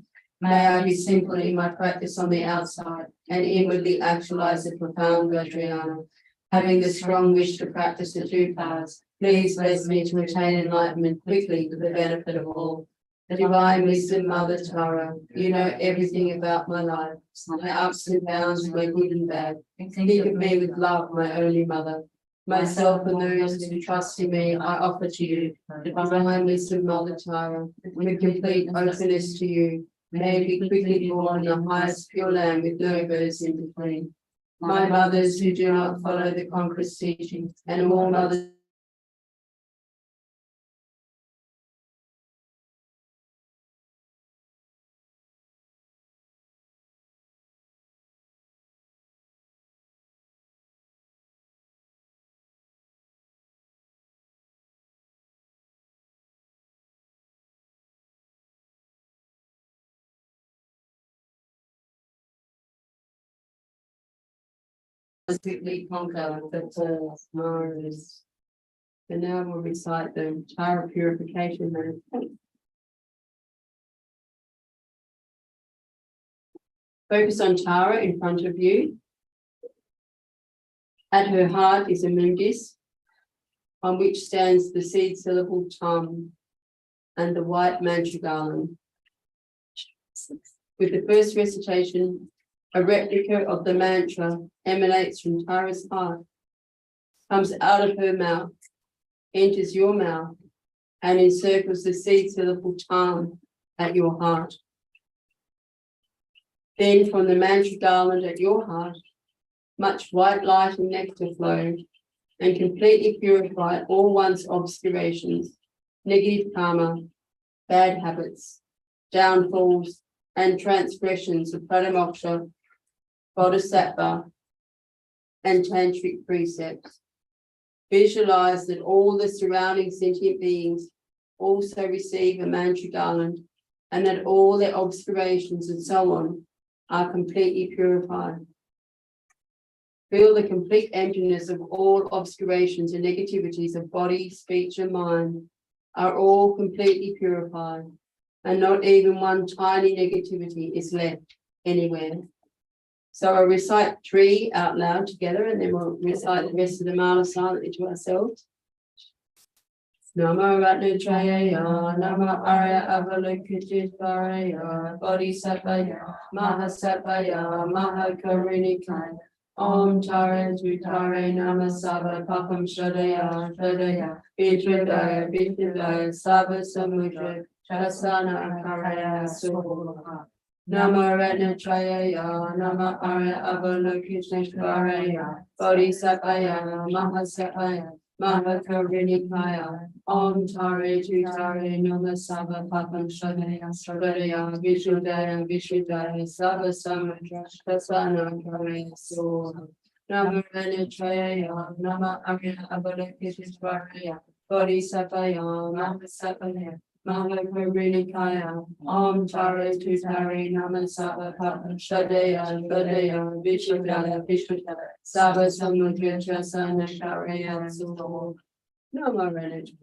May I be simple in my practice on the outside and inwardly actualize the profound Vajrayana. Having the strong wish to practice the two paths, please bless me to attain enlightenment quickly for the benefit of all. The divine wisdom, Mother Tara, you know everything about my life, my ups and downs, my good and bad. Think of me with love, my only mother. Myself and those who trust in me, I offer to you, divine wisdom, Mother Tara, with complete openness to you. May it be quickly born in the highest pure land with no birds in between. My mothers who do not follow the conqueror's teaching, and all mothers quickly conquer the false Maras. And now we'll recite the Tara purification meditation. Focus on Tara in front of you. At her heart is a mudis, on which stands the seed syllable Tam and the white mantra garland. With the first recitation, a replica of the mantra emanates from Tara's heart, comes out of her mouth, enters your mouth, and encircles the seed syllable Tam at your heart. Then from the mantra garland at your heart, much white light and nectar flow and completely purify all one's obscurations, negative karma, bad habits, downfalls, and transgressions of Pradamoksha Bodhisattva, and tantric precepts. Visualize that all the surrounding sentient beings also receive a mantra garland and that all their obscurations and so on are completely purified. Feel the complete emptiness of all obscurations and negativities of body, speech, and mind are all completely purified, and not even one tiny negativity is left anywhere. So I'll recite 3 out loud together, and then we'll recite the rest of the mala silently to ourselves. Nama Ratnajaya, Nama Arya Avalokiteshvaraya, Bodhisattvaya, Mahasattvaya, Mahakarinikaya, Om Tara Tutare Namasava Papam Shadaya, Shadaya, Vishwadaya, Vishwadaya, Sava Samudra, Chasana Karaya Suha. Nama Ratnajaya, Nama Arya Avalokiteshvaraya, Bodhisattvaya, Mahasattvaya, Mahakarinikaya, Om Tare Tutare Namasava Papam Shadaya, Shadaya, Vishudaya, Vishudaya, Sava Samudra, Shasana Karaya Suha. Nama Ratnajaya, Nama Arya Avalokiteshvaraya, Bodhisattvaya, Mahasattvaya, Mahakarinikaya, Om Tare Tutare Namasava Papam Shadaya, Shadaya, Vishudaya, Vishudaya, Sava Samudra, Chasana Karaya Suha. Nama Ratnajaya.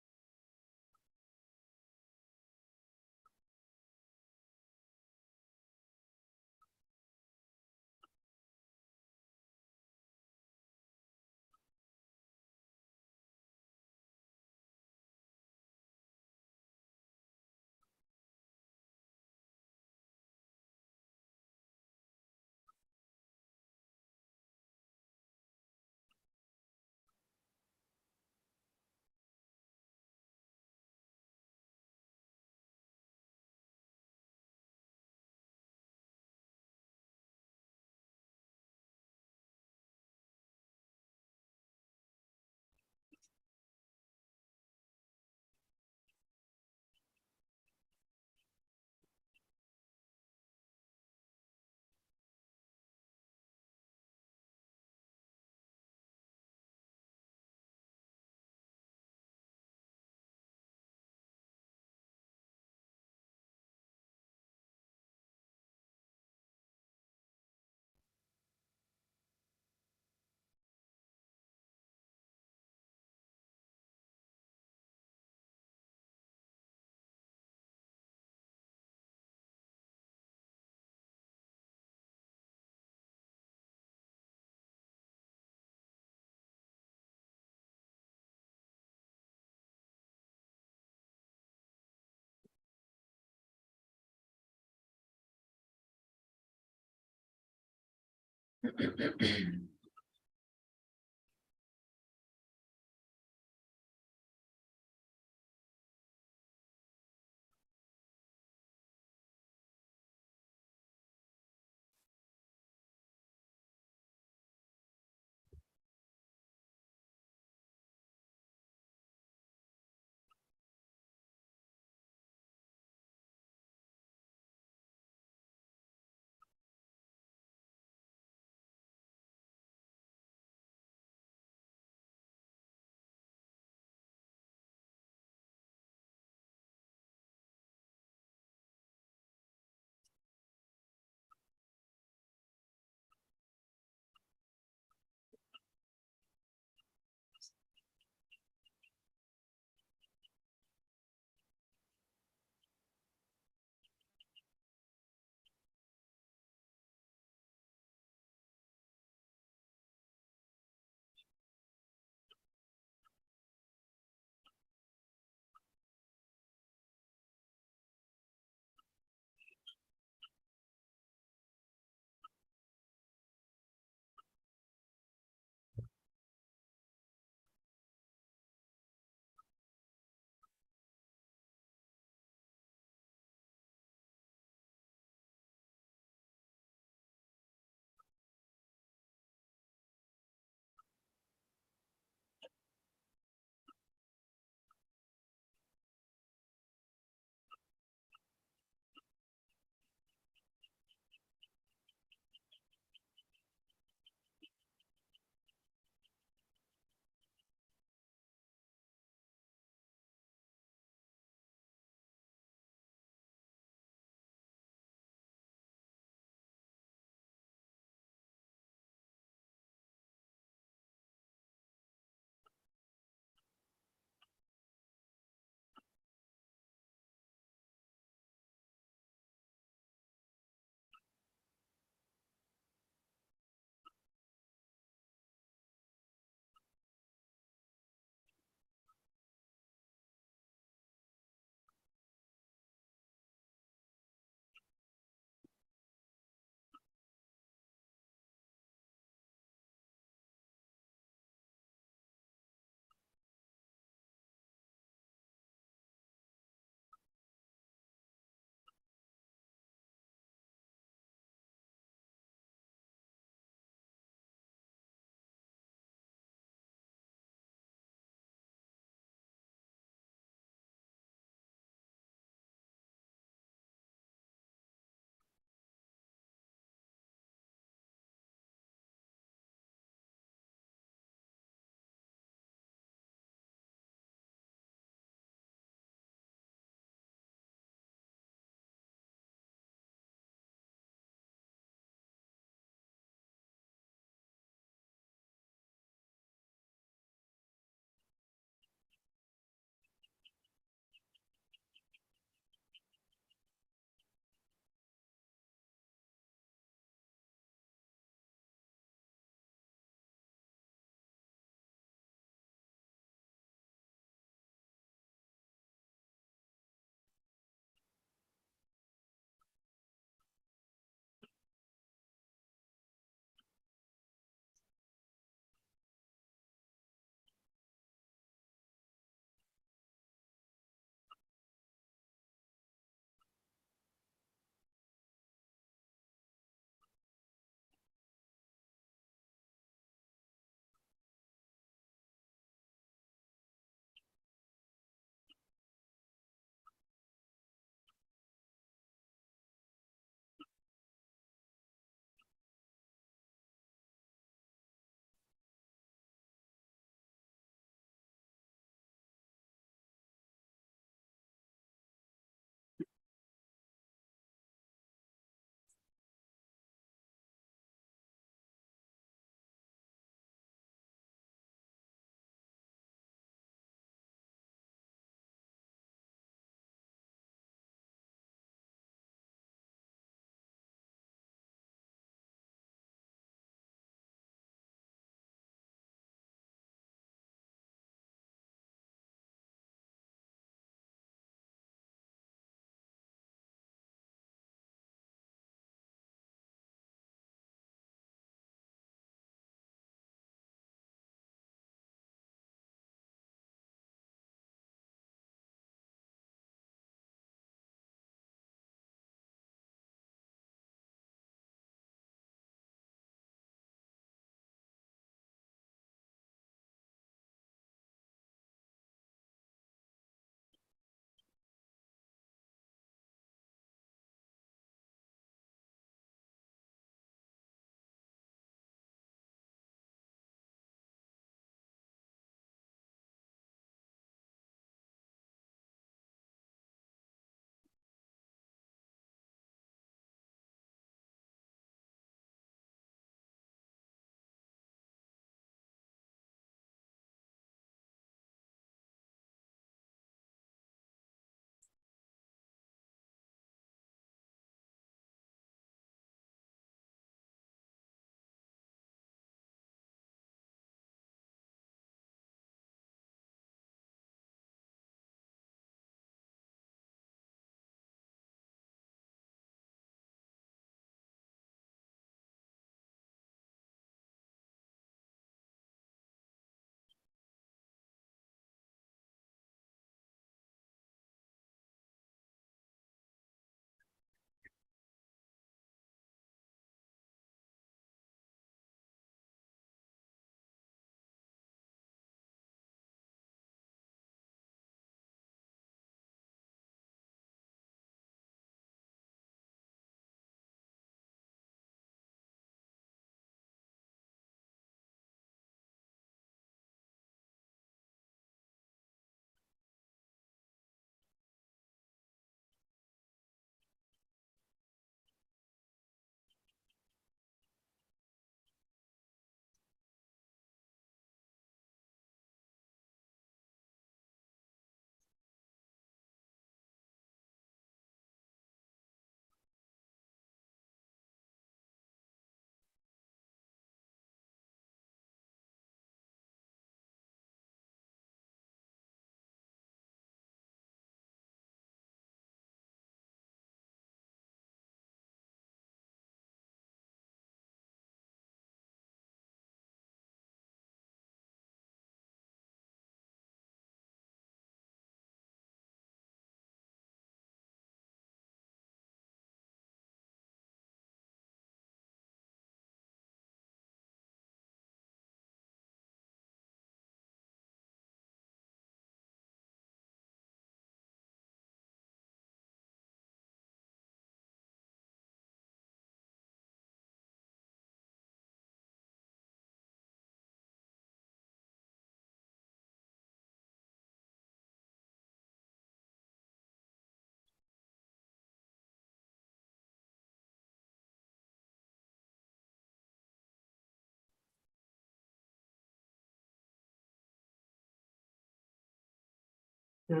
So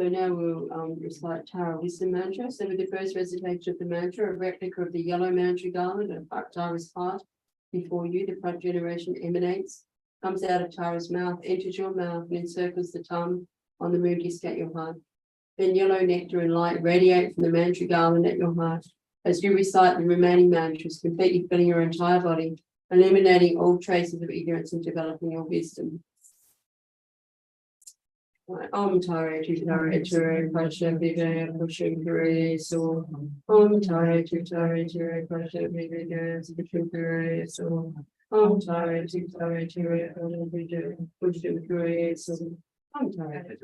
now we'll recite Tara Wisdom Mantra. So with the first recitation of the mantra, a replica of the yellow mantra garland of Tara's heart before you, the front generation emanates, comes out of Tara's mouth, enters your mouth and encircles the tongue on the moon disc at your heart. Then yellow nectar and light radiate from the mantra garland at your heart. As you recite the remaining mantras, completely filling your entire body, eliminating all traces of ignorance and developing your wisdom. Om Tare Tutare Ture Pasha Vijaya Pasha Pure So Om Tare Tutare Ture Pasha Vijaya Pasha Pure So Om Tare Tutare Ture Pasha Vijaya Pasha Pure So Om Tare.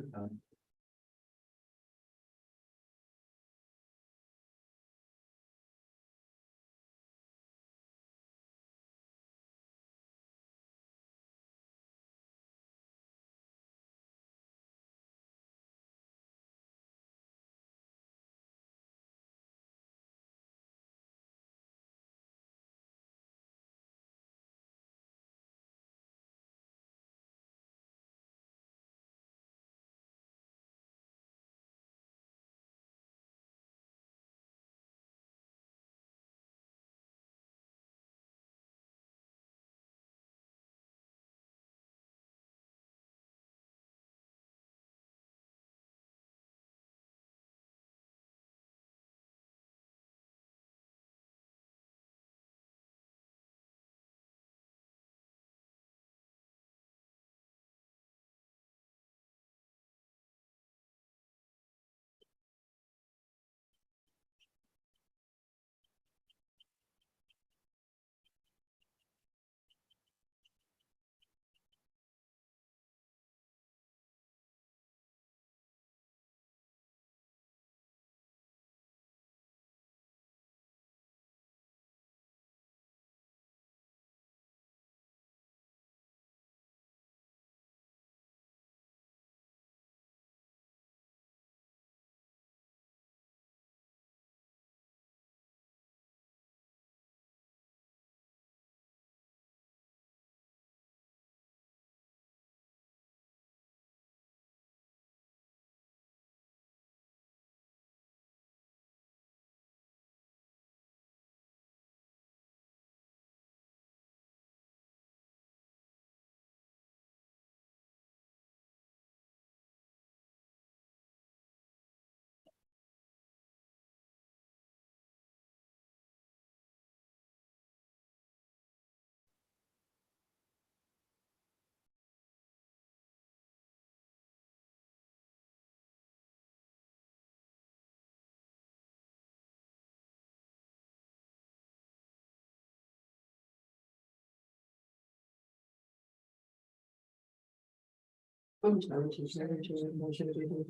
Om Tare Tutare Ture Pasha Vijaya So.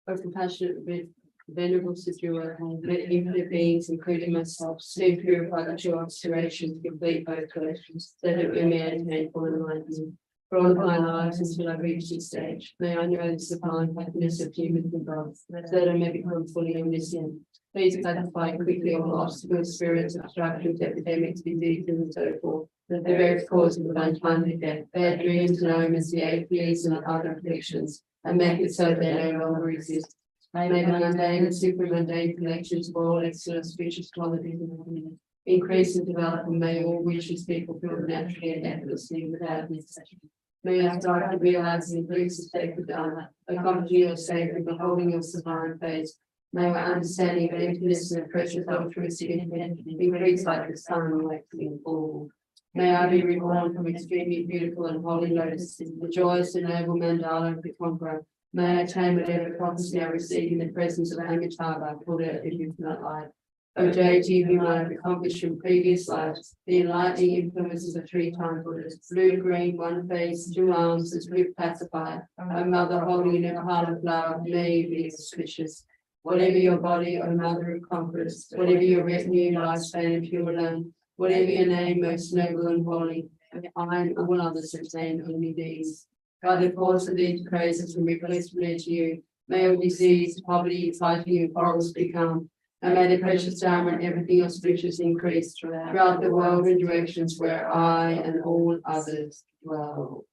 O compassionate, venerable Sister, let infinite beings, including myself, soon purify the two obscurations, complete both collections, so that we may attain full enlightenment. For all of my lives until I reach this stage, may I know the sublime happiness of human God, so that I may become fully omniscient. Please clarify quickly all obstacles, spirits, obstructions, epidemics, diseases, and so forth. The very cause of untimely death, bad dreams and omens, the atheists and other afflictions, and make it so they no longer exist. May the mundane and supramundane collections of all excellent species, qualities, and harmony increase and develop, and may all wishes be fulfilled naturally and effortlessly without necessity. May I start to realize and increase the sacred Dharma, accomplishing your sacred, beholding your sublime face. May our understanding of emptiness and precious altruistic intent increase like the sun waxing full. May I be reborn from extremely beautiful and holy lotus, the joyous and noble mandala of the conqueror. May I attain whatever prophecy I receive in the presence of Amitabha, Buddha, if you cannot lie. O deity whom I have accomplished from previous lives, the enlightening influences of three-time Buddhas, blue, green, one face, two arms, as swift pacifier, O mother holding in a heart of flower, may you be auspicious. Whatever your body, O mother of conquerors, whatever your retinue, lifespan, and pure land, whatever your name, most noble and holy, I and all others obtain only these. By the course of these praises and requests made to you, may all disease, poverty, fighting, and quarrels become, and may the precious Dharma and everything else riches increase throughout the world in directions where I and all others dwell.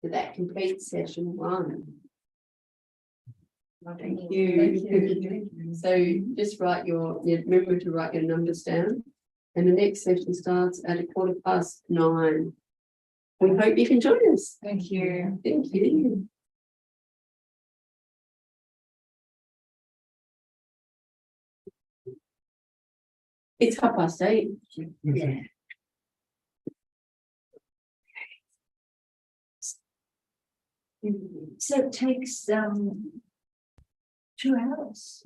So that completes session 1. Thank you. So just remember to write your numbers down. And the next session starts at 9:15. We hope you can join us. Thank you. Thank you. It's 8:30. Yeah. So it takes 2 hours.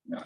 No.